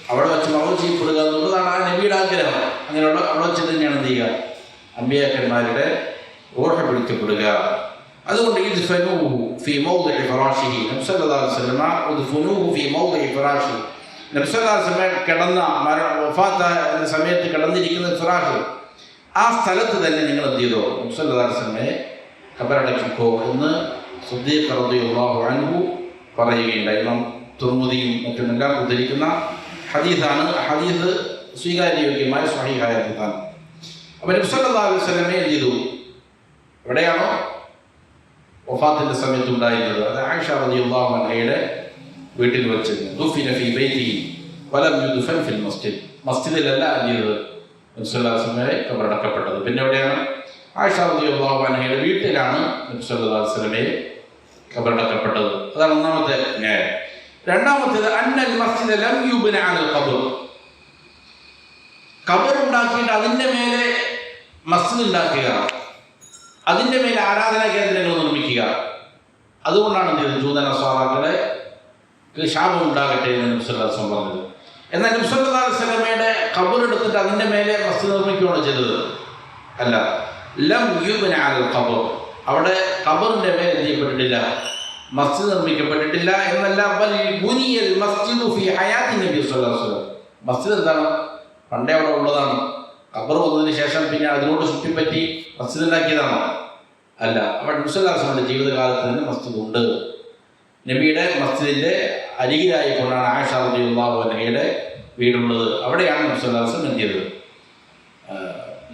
അവിടെ വെച്ച് മറവ് ചെയ്യപ്പെടുക എന്നുള്ളതാണ് ആ നബിയുടെ ആഗ്രഹം. അങ്ങനെയുള്ള അവിടെ വെച്ച് തന്നെയാണ് എന്ത് ചെയ്യുക, അമ്പിയാക്കന്മാരുടെ റൂഹ് പിടിക്കപ്പെടുക. അതുകൊണ്ട് ഇദ്ഫനൂഹു ഫീ മൗദിഇ ഫറാശിഹി, നബി സല്ലല്ലാഹു അലൈഹി വസല്ലം ഇദ്ഫനൂഹു ഫീ മൗദിഇ ഫറാശിഹി, നബി സല്ലല്ലാഹു അലൈഹി വസല്ലം കിടന്ന വഫാത്ത് എന്ന സമയത്ത് കിടന്നിരിക്കുന്ന ഫിറാഷ്, ആ സ്ഥലത്ത് തന്നെ നിങ്ങൾ എന്ത് ചെയ്തോ, നബി സല്ലല്ലാഹു അലൈഹി വസല്ലമയെ ഖബറടക്കിക്കോ എന്ന് സിദ്ദീഖ് റളിയല്ലാഹു അൻഹു പറയുകയുണ്ടായി. ഇമാം തുർമുദിയും മറ്റുമെല്ലാം ഉദ്ധരിക്കുന്ന ഹദീസാണ്. ഹദീസ് സ്വീകാര്യോഗ്യമായ സ്വഹീഹായ ഹദീസാണ്. അപ്പോൾ നബി സല്ലല്ലാഹു അലൈഹി വസല്ലമയെ എന്ത് ചെയ്തു, എവിടെയാണോ വഫാത്തിൻ്റെ സമയത്ത് ഉണ്ടായിരുന്നത് അത് ആയിഷ റളിയല്ലാഹു അൻഹയുടെ വീട്ടിൽ വെച്ച് ദുഫിന ഫീ ബൈതിഹി വലം യുദ്ഫൻ ഫിൽ മസ്ജിദ്, മസ്ജിദിലല്ല അന്യത് നബി സല്ലല്ലാഹു അലൈഹി വസല്ലമയെ ഖബറടക്കപ്പെട്ടത്. പിന്നെ എവിടെയാണ്, ആയിഷ റളിയല്ലാഹു അൻഹയുടെ വീട്ടിലാണ് നബി സല്ലല്ലാഹു അലൈഹി വസല്ലമയെ ഖബറടക്കപ്പെട്ടത്. അതാണ് ഒന്നാമത്തെ ന്യായം. രണ്ടാമത്തേത് അന്നൽ മസ്ജിദ ലം യുബ്ന അലൽ ഖബർ, ഖബർ ഉണ്ടാക്കിയിട്ട് അതിൻ്റെ മേലെ മസ്ജിദ് ഉണ്ടാക്കുക, അതിൻ്റെ മേലെ ആരാധനാ കേന്ദ്രങ്ങൾ നിർമ്മിക്കുക. അതുകൊണ്ടാണ് എന്ത് ചെയ്തത്, ജൂത നസ്വാറാക്കളെ ശാപം ഉണ്ടാകട്ടെ എന്ന് നബി സല്ലല്ലാഹു അലൈഹി വസല്ലം പറഞ്ഞത്. എന്നാൽ നബി സല്ലല്ലാഹു അലൈഹി വസല്ലമയുടെ ഖബർ എടുത്തിട്ട് അതിൻ്റെ മേലെ മസ്ജിദ് നിർമ്മിക്കുകയാണോ ചെയ്തത്? അല്ല, ലം യുബ്ന അലൽ ഖബർ, അവിടെ ഖബറിൻ്റെ മേലെ എന്ത് ചെയ്യപ്പെട്ടിട്ടില്ല, മസ്ജിദ് നിർമ്മിക്കപ്പെട്ടിട്ടില്ല എന്നല്ല, ബൽ ബുനിയൽ മസ്ജിദു ഫീ ഹയാത്തി നബി സല്ലല്ലാഹു അലൈഹി വസല്ലം, മസ്ജിദ് എന്താണ്, പണ്ടേ അവിടെ ഉള്ളതാണ്. ഖബർ വന്നതിന് ശേഷം പിന്നെ അതിനോട് ചുറ്റിപ്പറ്റി മസ്ജിദ് ഉണ്ടാക്കിയതാണോ? അല്ല. അവിടെ നബി സല്ലല്ലാഹു അലൈഹി വസല്ലമയുടെ ജീവിതകാലത്ത് തന്നെ മസ്ജിദ് ഉണ്ട്. നബിയുടെ മസ്ജിദിന്റെ അരികിലായിക്കൊണ്ടാണ് ആയിഷ റളിയല്ലാഹു അൻഹയുടെ വീടുള്ളത്. അവിടെയാണ് നബി സല്ലല്ലാഹു അലൈഹി വസല്ലം എന്ത് ചെയ്തത്?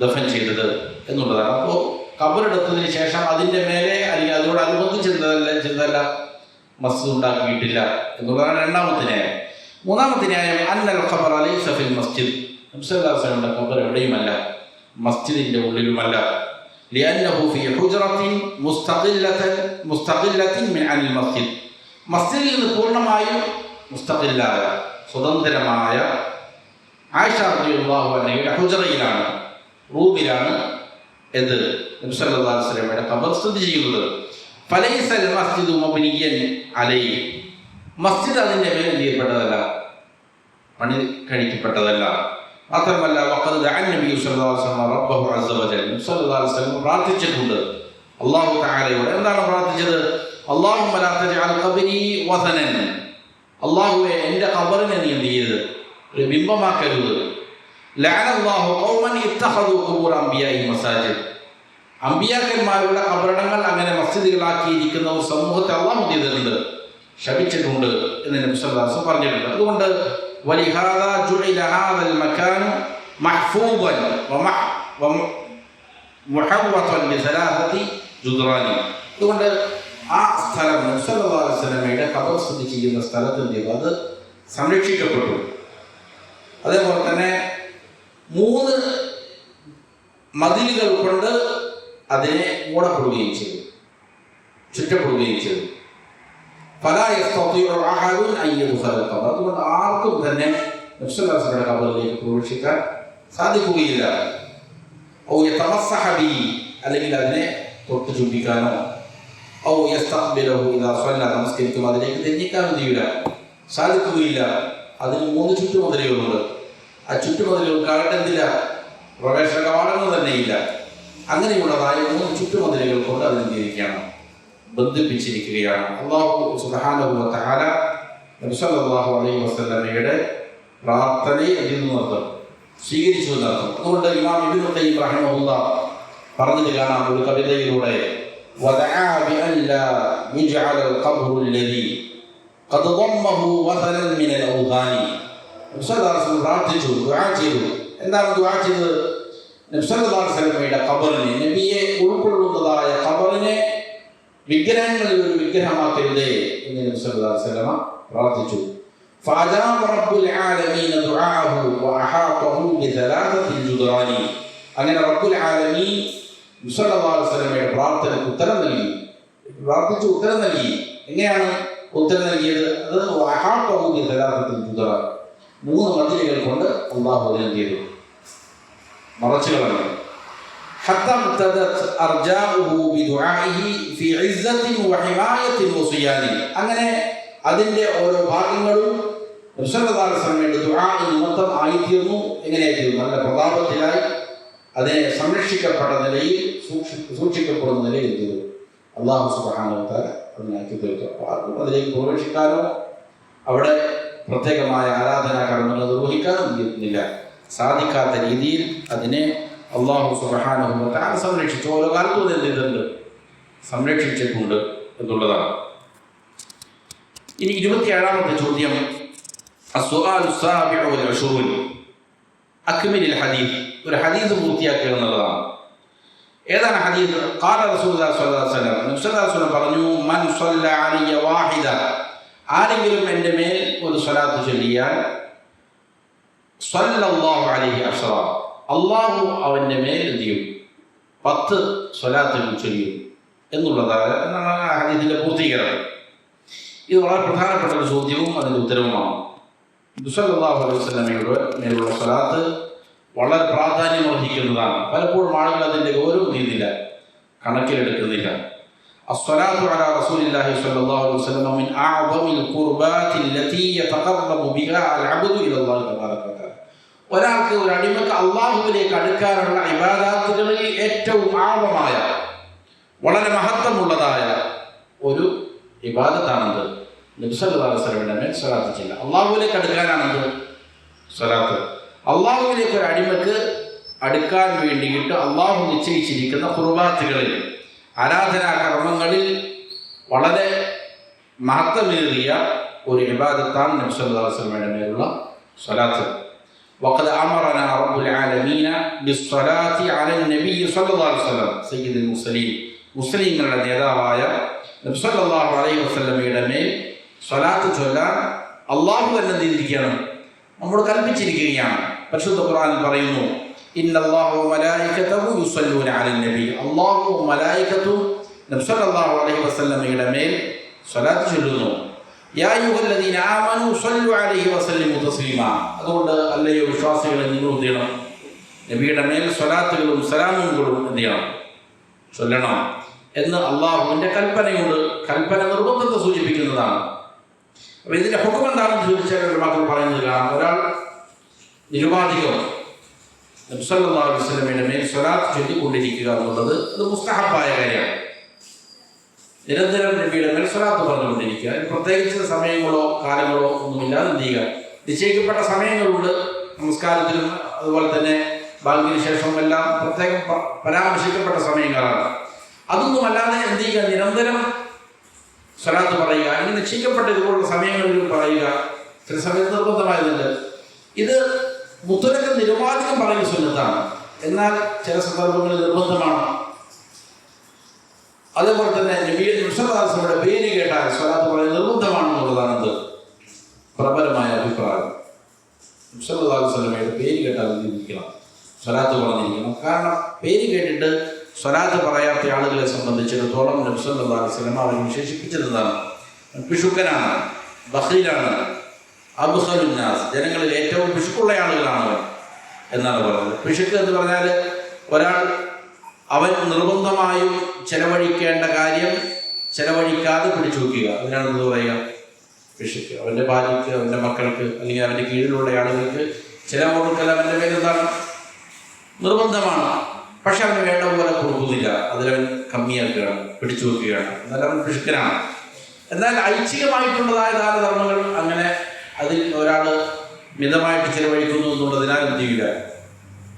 ദഫൻ ചെയ്തത് എന്നുള്ളതാണ്. അപ്പോൾ ഖബറെടുത്തതിന് ശേഷം അതിൻ്റെ മേലെ അല്ലെങ്കിൽ അതിനോട് അനുബന്ധിച്ചതല്ല മസ്ജിദ് ഉണ്ടാക്കിയിട്ടില്ല എന്നുള്ളതാണ് രണ്ടാമത്തെ ന്യായം. മൂന്നാമത്തെ ന്യായം അന്നൽ ഖബറ ലൈസ ഫിൽ മസ്ജിദ്, നബി സല്ലല്ലാഹു അലൈഹി വസല്ലമയുടെ ഖബർ എവിടെയുമല്ല, മസ്ജിദിന്റെ ഉള്ളിലുമല്ല. ലിഅന്നഹു ഫീ ഹുജ്റത്തിൻ മുസ്തഖില്ലത്തിൻ മിൻ അനിൽ മസ്ജിദ്, മസ്ജിദിൽ നിന്ന് പൂർണ്ണമായും മുസ്തഖില്ലായ സ്വതന്ത്രമായ ആയിഷ റളിയല്ലാഹു അൻഹയുടെ ഹുജ്റയിലാണ്, റൂമിലാണ് നബി സല്ലല്ലാഹു അലൈഹി വസല്ലമയുടെ ഖബർ സ്ഥിതി ചെയ്യുന്നത്. ഫലൈസൽ മസ്ജിദു മബ്നിയൻ അലൈഹി, മസ്ജിദ് അതിൻ്റെ മേൽ ചെയ്യപ്പെട്ടതല്ല, പണി കഴിക്കപ്പെട്ടതല്ല. മാത്രമല്ല വഖദ് ദഅ നബി സല്ലല്ലാഹു അലൈഹി വസല്ലം റബ്ബഹു അസ്സ വജൽ, നബി സല്ലല്ലാഹു അലൈഹി വസല്ലം പ്രാർത്ഥിച്ചിട്ടുണ്ട് അല്ലാഹു തആലയോട്. എന്താണ് പ്രാർത്ഥിച്ചത്? അല്ലാഹുമ്മ ലാ തജ്അൽ ഖബ്രി വസനൻ, അല്ലാഹുവേ എൻ്റെ ഖബറിനെ നീ എന്ത് ചെയ്യരുത്, ഒരു ബിംബമാക്കരുത്. ലഅനല്ലാഹു ഖൗമൻ ഇത്തഖദു ഖുബൂർ അംബിയാഇ മസാജിദ്, അമ്പിയാക്കന്മാരുടെ ഖബറിടങ്ങൾ അങ്ങനെ മസ്ജിദുകളാക്കിയിരിക്കുന്ന ഒരു സമൂഹത്തെ അല്ലാഹു ചെയ്തിട്ടുണ്ട്, ശപിച്ചിട്ടുണ്ട് എന്ന് നബി സല്ലല്ലാഹു അലൈഹി വസല്ലം പറഞ്ഞിട്ടുണ്ട്. അതുകൊണ്ട് വലിഹാദാ ജുഇല ഹാദൽ മകാൻ മഹ്ഫൂബൻ വമുഹവ്വതൻ ബിസലാസതി ജുദ്റാനി, അതുകൊണ്ട് ആ സ്ഥലം നബി സല്ലല്ലാഹു അലൈഹി വസല്ലമയുടെ ഖബർ സ്ഥിതി ചെയ്യുന്ന സ്ഥലത്തിൻ്റെ അത് സംരക്ഷിക്കപ്പെട്ടു. അതേപോലെ തന്നെ 3 മതിലുകൾ കൊണ്ട് അതിനെ മൂടപ്പെടുകയും ചെയ്തു, ചുറ്റപ്പെടുകയും ചെയ്തു. ഫലാ യസ്തതിഉ അഹദുൻ അൻ യദ്ഖുല ഖബർ, അതുകൊണ്ട് ആർക്കും തന്നെ നബി സല്ലല്ലാഹു അലൈഹി വസല്ലമയുടെ ഖബറിലേക്ക് പ്രവേശിക്കാൻ സാധിക്കുകയില്ല. ഔ യതമസ്സഹ ബിഹി, അല്ലെങ്കിൽ അതിനെ തൊട്ട് ചുംബിക്കാനോ, ഔ യസ്തഖ്ബിലഹു ഇദാ സ്വല്ല, നമസ്കരിക്കുമ്പോൾ അതിലേക്ക് തിരിക്കാനോ ചെയ്യില്ല, സാധിക്കുകയില്ല. അതിന് 3 ചുറ്റുമതിലുകളുണ്ട്. ആ ചുറ്റുമതിലുകൾക്ക് എന്തില്ല, പ്രവേശന കവാടങ്ങൾ തന്നെയില്ല. അങ്ങനെയുള്ളതായ 3 ചുറ്റുമതിലുകൾ കൊണ്ട് അതിനെന്തിരിക്കുകയാണ്, ബന്ധിപ്പിച്ചിരിക്കുകയാണ്. അല്ലാഹു സുബ്ഹാനഹു വ തആല നബി സല്ലല്ലാഹു അലൈഹി വസല്ലമയുടെ പ്രാർത്ഥനയെ അതിൽ നിന്ന് സ്വീകരിച്ചു എന്നർത്ഥം. അതുകൊണ്ട് ഇമാം ഇബ്നു ഖയ്യിം റഹിമഹുല്ലാഹ് പറഞ്ഞത് കാണാം ഒരു കവിതയിലൂടെ, വദഅ ബിഅൻ ലാ യുജ്അല അൽ-ഖബ്റു അല്ലദീ ഖദ് ضمه വസനൻ മിൻ അൽ-ഔഹാനി, നബി സല്ലല്ലാഹു അലൈഹി വസല്ലം പ്രാർത്ഥിച്ചു, ദുആ ചെയ്തു. എന്താണ് ദുആ ചെയ്തത്? നബി സല്ലല്ലാഹു അലൈഹി വസല്ലമയുടെ ഖബറിനെ, നബിയെ ഉൾക്കൊള്ളുന്നതായ ഖബറിനെ വിഗ്രഹങ്ങളിൽ ഒരു വിഗ്രഹമാക്കരുതേ എന്ന് നബി സല്ലല്ലാഹു അലൈഹി വസല്ലം പ്രാർത്ഥിച്ചു. ഫഅജാബ റബ്ബുൽ ആലമീൻ ദുആഅഹു വഅഹാതഹു ബിസലാസതി ജുദ്റാനി, അങ്ങനെ റബ്ബുൽ ആലമീൻ നബി സല്ലല്ലാഹു അലൈഹി വസല്ലമയുടെ പ്രാർത്ഥനയ്ക്ക് ഉത്തരം നൽകി, പ്രാർത്ഥിച്ചു ഉത്തരം നൽകി. എങ്ങനെയാണ് ഉത്തരം നൽകിയത്? അത് വഅഹാതഹു ബിസലാസതി ജുദ്റാനി, 3 മതിലുകൾ കൊണ്ട് അല്ലാഹു അതിനെ ചെയ്തു, മറച്ചു കളഞ്ഞു. حتى امتدت أرجاؤه بدعائه في عزة وحماية وصيان, അങ്ങനെ അതിൻ്റെ ഓരോ ഭാഗങ്ങളും നബി സല്ലല്ലാഹു അലൈഹി വസല്ലമയുടെ ദുആ നിമിത്തം ആയിത്തീർന്നു. എങ്ങനെയായിരുന്നു? നല്ല പ്രതാപത്തിലായി അതിനെ സംരക്ഷിക്കപ്പെട്ട നിലയിൽ സൂക്ഷിക്കപ്പെടുന്ന നിലയിൽ ചെയ്തു അല്ലാഹു സുബ്ഹാനഹു വ തആല അതിനാക്കി തീർത്തു. ആർക്കും അതിലേക്ക് പ്രവേശിക്കാനോ അവിടെ പ്രത്യേകമായ ആരാധനാ കർമ്മങ്ങൾ നിർവഹിക്കാനോ ഇല്ല, സാധിക്കാത്ത രീതിയിൽ അതിനെ അല്ലാഹു സുബ്ഹാനഹു വ തആല സംരക്ഷിച്ചു. ഓരോ കാലത്തും എന്ത് ചെയ്തിട്ടുണ്ട്? സംരക്ഷിച്ചിട്ടുണ്ട് എന്നുള്ളതാണ്. ഇനി 27ാമത്തെ ചോദ്യം, അസ്സുആലു സാബിഉ വൽ 20, അക്മിലിൽ ഹദീസ്, ഒരു ഹദീസ് പൂർത്തിയാക്കുക എന്നുള്ളതാണ്. ഏതാണ് ഹദീസ്? ഖാല റസൂലുള്ളാഹി സ്വല്ലല്ലാഹു അലൈഹി വസല്ലം, നബി സല്ലല്ലാഹു അലൈഹി വസല്ലം പറഞ്ഞു, മൻ സ്വല്ല അലയ്യ വാഹിദ, ആരെങ്കിലും എൻ്റെ മേൽ ഒരു സ്വലാത്ത് ചൊല്ലിയാൽ, സ്വല്ലല്ലാഹു അലൈഹി അശ്റ, അല്ലാഹു അവൻ്റെ മേൽ എന്ത് ചെയ്യും? 10 സ്വലാത്തുകൾ ചൊല്ലിയും എന്നുള്ളതാണ് എന്നാണ് ഹദീസിന്റെ പൂർത്തീകരണം. ഇത് വളരെ പ്രധാനപ്പെട്ട ഒരു ചോദ്യവും അതിൻ്റെ ഉത്തരവുമാണ്. നബി സല്ലല്ലാഹു അലൈഹി വസല്ലമയുടെ മേലുള്ള സ്വലാത്ത് വളരെ പ്രാധാന്യം അർഹിക്കുന്നതാണ്. പലപ്പോഴും ആളുകൾ അതിൻ്റെ ഗൗരവം ചെയ്യുന്നില്ല, കണക്കിലെടുക്കുന്നില്ല. അസ്സലാത്തു അലാ റസൂലില്ലാഹി സ്വല്ലല്ലാഹു അലൈഹി വസല്ലം മിൻ അഅ്ദമിൽ ഖുർബാത്തി അല്ലതി യതഖറബു ബിഹാ അൽ അബ്ദു ഇലല്ലാഹി തബാറക വ തആല, ഒരാൾക്ക് ഒരു അടിമക്ക് അള്ളാഹുവിലേക്ക് അടുക്കാനുള്ള ഇബാദത്തുകളിൽ ഏറ്റവും ആഴമായ വളരെ മഹത്വമുള്ളതായ ഒരു ഇബാദത്താണെന്ത്? നബി സല്ലല്ലാഹു അലൈഹി വസല്ലമയുടെ മേൽ സ്വലാത്ത് ചെല്ലുക. അള്ളാഹുവിലേക്ക് അടുക്കാനാണെന്ത്? സ്വലാത്ത്. അള്ളാഹുവിലേക്ക് ഒരു അടിമക്ക് അടുക്കാൻ വേണ്ടിയിട്ട് അള്ളാഹു നിശ്ചയിച്ചിരിക്കുന്ന ഖുർബാത്തുകളിൽ, ആരാധനാ കർമ്മങ്ങളിൽ വളരെ മഹത്വമേറിയ ഒരു ഇബാദത്താണ് നബി സല്ലല്ലാഹു അലൈഹി വസല്ലമയുടെ മേലുള്ള സ്വലാത്ത്. വഖദ് അമറനാ റബ്ബുൽ ആലമീന ബിസ്സലാത്തി അലൻ നബി സല്ലല്ലാഹു അലൈഹി വസല്ലം സയ്യിദുൽ മുർസലീൻ. മുസ്ലിങ്ങളുടെ നേതാവായ നബി സല്ലല്ലാഹു അലൈഹി വസല്ലമയുടെ മേൽ സ്വലാത്ത് ചൊല്ലാൻ അള്ളാഹു തന്നെ ചെയ്തിരിക്കുകയാണ്, നമ്മോട് കൽപ്പിച്ചിരിക്കുകയാണ്. പരിശുദ്ധ ഖുർആനിൽ പറയുന്നു, ഇന്നല്ലാഹു വമലായികതഹു യുസല്ലൂന അലൻ നബി. അല്ലാഹു മലായികത്തും നബി സല്ലല്ലാഹു അലൈഹി വസല്ലമയുടെ മേൽ സ്വലാത്ത് ചൊല്ലുന്നു. യാ അയ്യുഹല്ലദീന ആമനൂ സ്വല്ലു അലൈഹി വസല്ലിമു തസ്ലീമാ. അതുകൊണ്ട് അല്ലയോ വിശ്വാസികളെ, നിങ്ങൾ എന്ത് ചെയ്യണം? നബിയുടെ മേൽ സ്വലാത്തുകളും സലാമുകളും എന്ത് ചെയ്യണം? ചൊല്ലണം എന്ന് അള്ളാഹുവിൻ്റെ കൽപ്പനയുണ്ട്. കൽപ്പന നിർബന്ധത്തെ സൂചിപ്പിക്കുന്നതാണ്. അപ്പോൾ ഇതിൻ്റെ ഹുക്കം എന്താണെന്ന് ചോദിച്ചാൽ മക്കൾ പറയുന്നത് കാണാം. ഒരാൾ നിരുപാധികം നബി സല്ലല്ലാഹു അലൈഹി വസല്ലമയുടെ മേൽ സ്വലാത്ത് ചൊല്ലിക്കൊണ്ടിരിക്കുക എന്നുള്ളത് അത് മുസ്തഹബായ കാര്യമാണ്. നിരന്തരം നബിയുടെ മേൽ സ്വലാത്ത് പറഞ്ഞുകൊണ്ടിരിക്കുക. പ്രത്യേകിച്ച് സമയങ്ങളോ കാലങ്ങളോ ഒന്നുമില്ലാതെ എന്ത് ചെയ്യുക? നിശ്ചയിക്കപ്പെട്ട സമയങ്ങളുണ്ട്. നമസ്കാരത്തിലും അതുപോലെ തന്നെ ബാങ്കിന് ശേഷവും എല്ലാം പ്രത്യേകം പരാമർശിക്കപ്പെട്ട സമയങ്ങളാണ്. അതൊന്നുമല്ലാതെ എന്ത് ചെയ്യുക? നിരന്തരം സ്വലാത്ത് പറയുക. അങ്ങനെ നിശ്ചയിക്കപ്പെട്ട ഇതുപോലുള്ള സമയങ്ങളിൽ പറയുക. ചില സമയത്ത് നിർബന്ധമായതുണ്ട്. ഇത് മുത്തലക്കം നിരുപാധികം പറയുന്ന സുന്നത്താണ്. എന്നാൽ ചില സന്ദർഭങ്ങളിൽ നിർബന്ധമാണ്. അതേപോലെ തന്നെ നബിയുടെ മുസ്ലിംയുടെ പേര് കേട്ടാൽ സ്വലാത്ത് പറയുന്നത് നിർബന്ധമാണെന്നുള്ളതാണ് എന്ത് പ്രബലമായ അഭിപ്രായം. മുസ്ലിംയുടെ പേര് കേട്ടാൽ ഇരിക്കണം, സ്വലാത്ത് പറഞ്ഞിരിക്കണം. കാരണം പേര് കേട്ടിട്ട് സ്വലാത്ത് പറയാത്ത ആളുകളെ സംബന്ധിച്ചിടത്തോളം നബി സല്ലല്ലാഹു അലൈഹി വസല്ലം അവരെ വിശേഷിപ്പിച്ചതെന്താണ്? പിശുക്കനാണ്, ബഖീലാണ്, അബ്ഖലുന്നാസ്, ജനങ്ങളിൽ ഏറ്റവും പിശുക്കുള്ള ആളുകളാണ് എന്നാണ് പറയുന്നത്. പിശുക്ക് എന്ന് പറഞ്ഞാൽ ഒരാൾ അവൻ നിർബന്ധമായും ചെലവഴിക്കേണ്ട കാര്യം ചെലവഴിക്കാതെ പിടിച്ചു വയ്ക്കുക, അതിനാണ് എന്ത് പറയുക? പിശുക്ക്. അവൻ്റെ ഭാര്യയ്ക്ക്, അവൻ്റെ മക്കൾക്ക്, അല്ലെങ്കിൽ അവൻ്റെ കീഴിലുള്ള ആളുകൾക്ക് ചിലവ് കൊടുക്കൽ അവൻ്റെ പേര് എന്താണ്? നിർബന്ധമാണ്. പക്ഷെ അവന് വേണ്ട പോലെ കൊടുക്കുന്നില്ല, അതിലവൻ കമ്മിയാക്കുകയാണ്, പിടിച്ചു വയ്ക്കുകയാണ്. എന്നാൽ അവൻ പിശുക്കനാണ്. എന്നാൽ ഐച്ഛികമായിട്ടുള്ളതായ ദാനധർമ്മങ്ങൾ അങ്ങനെ അതിൽ ഒരാൾ മിതമായിട്ട് ചിലവഴിക്കുന്നു എന്നുള്ളതിനാൽ എന്ത് ചെയ്യില്ല,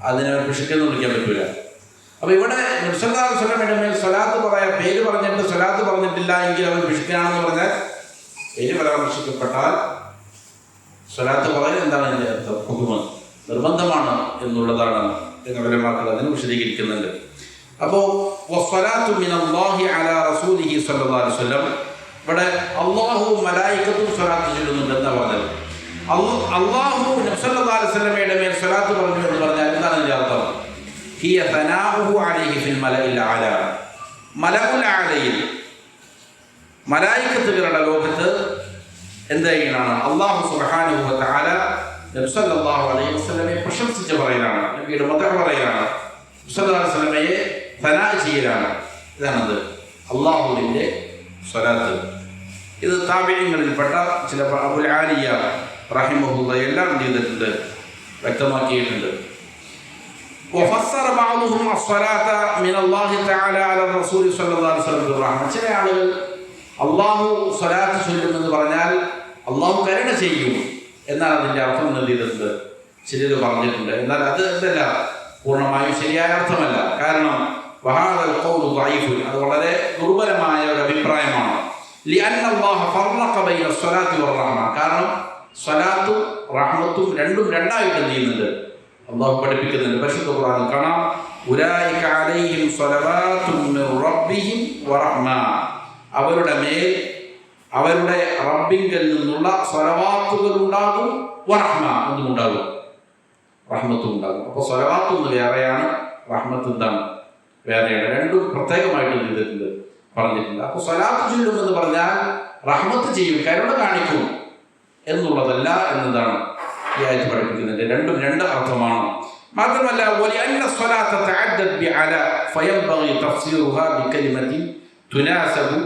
അതിനവൻ പിശുക്കെന്ന് വിളിക്കാൻ പറ്റില്ല. അപ്പോൾ ഇവിടെ നബി സല്ലല്ലാഹു അലൈഹി വസല്ലമയുടെ മേൽ സ്വലാത്ത് പറയാൻ പേര് പറഞ്ഞിട്ട് സ്വലാത്ത് പറഞ്ഞിട്ടില്ല എങ്കിൽ അവൻ പിശുക്കനാണെന്ന് പറഞ്ഞാൽ, പേര് പരാമർശിക്കപ്പെട്ടാൽ സ്വലാത്ത് പറയാൻ എന്താണ് അതിൻ്റെ അർത്ഥം? ഹുക്മ് നിർബന്ധമാണ് എന്നുള്ളതാണ് എന്നവരെ മക്കൾ അതിന് വിശദീകരിക്കുന്നുണ്ട്. അപ്പോൾ വസ്സലാത്തു മിനല്ലാഹി അലാ റസൂലിഹി സ്വല്ലല്ലാഹു അലൈഹി വസല്ലം, ഇവിടെ അള്ളാഹുവും മലായികത്തും സ്വലാത്ത് ചൊല്ലുന്നുണ്ട് എന്നാ പറഞ്ഞത്. അള്ളാഹു നബി സല്ലല്ലാഹു അലൈഹി വസല്ലമയുടെ മേൽ സ്വലാത്ത് പറഞ്ഞു എന്ന് പറഞ്ഞാൽ എന്താണ് ഇതിൻ്റെ അർത്ഥം? ഹിയ തനാഉഹു അലൈഹി ഫിൽ മലഇൽ അഅല. മലഉൽ അഅലയിൽ മലായികത്തുകളുടെ ലോകത്ത് എന്ത് ചെയ്യണമാണ്? അള്ളാഹു സുബ്ഹാനഹു വ തആല നബി സല്ലല്ലാഹു അലൈഹി വസല്ലമയെ പ്രശംസിച്ച് പറയലാണ്, നബിയുടെ മദഹ് പറയലാണ്, നബി സല്ലല്ലാഹു അലൈഹി വസല്ലമയെ സനാ ചെയ്യലാണ്. ഇതാണത് അള്ളാഹുവിൻ്റെ സ്വലാത്ത്. ഇത് താബിഈങ്ങളിൽപ്പെട്ട ചില അബുൽ ആലിയ റഹിമഹുല്ലാഹ് എല്ലാം ചെയ്തിട്ടുണ്ട്, വ്യക്തമാക്കിയിട്ടുണ്ട്. وفسر بعضهم الصلاة من الله تعالى على الرسول صلى الله عليه وسلم بالرحمة. ചില ആളുകൾ അള്ളാഹു സ്വലാത്ത് ചൊല്ലുമെന്ന് പറഞ്ഞാൽ അള്ളാഹു കരുണ ചെയ്യും എന്നാണ് അതിൻ്റെ അർത്ഥം നൽകിയിട്ടുണ്ട്. ചിലർ പറഞ്ഞിട്ടുണ്ട്. എന്നാൽ അത് എന്തല്ല, പൂർണ്ണമായും ശരിയായ അർത്ഥമല്ല. കാരണം വഹാദൽ ഖൗലു ദഈഫ്, അത് വളരെ ദുർബലമായ ഒരു അഭിപ്രായമാണ്. ലിഅന്ന അല്ലാഹ ഫർറഖ ബൈന സ്വലാത്തി വറഹ്മ, കാരണം സ്വലാത്തും റഹ്മത്തും രണ്ടും രണ്ടായിട്ട് എന്ത് ചെയ്യുന്നുണ്ട്? അള്ളാഹു പഠിപ്പിക്കുന്നുണ്ട്. പരിശുദ്ധ ഖുർആനിൽ കാണാം, ഉലൈക അലൈഹിം സ്വലവാത്തും മിർ റബ്ബിഹിം വറഹ്മ, അവരുടെ മേൽ അവരുടെ റബ്ബിങ്കിൽ നിന്നുള്ള സ്വലവാത്തുകൾ ഉണ്ടാകും, വറഹ്മ എന്നും ഉണ്ടാകും, റഹ്മത്തും ഉണ്ടാകും. അപ്പോൾ സ്വലവാത്ത് ഒന്ന് വേറെയാണ്, റഹ്മത്ത് എന്താണ് വേറെയാണ്. രണ്ടും പ്രത്യേകമായിട്ട് ചെയ്തിട്ടുണ്ട്, പറഞ്ഞിട്ടുണ്ട്. അപ്പോൾ സ്വലാത്ത് ചൊല്ലും എന്ന് പറഞ്ഞാൽ റഹ്മത്ത് ചെയ്യും, കരുണ കാണിക്കും എന്നുള്ളതല്ല എന്നതാണ് ഈ ആയത്ത് പഠിപ്പിക്കുന്നുണ്ട്. രണ്ടും രണ്ട് അർത്ഥമാണ്. മാത്രമല്ല വലിഅന്ന സ്വലാത്ത തഅദ്ദദ് ബിഅല ഫയൻബഗി തഫ്സീറുഹാ ബികലിമത്തി തുനാസബു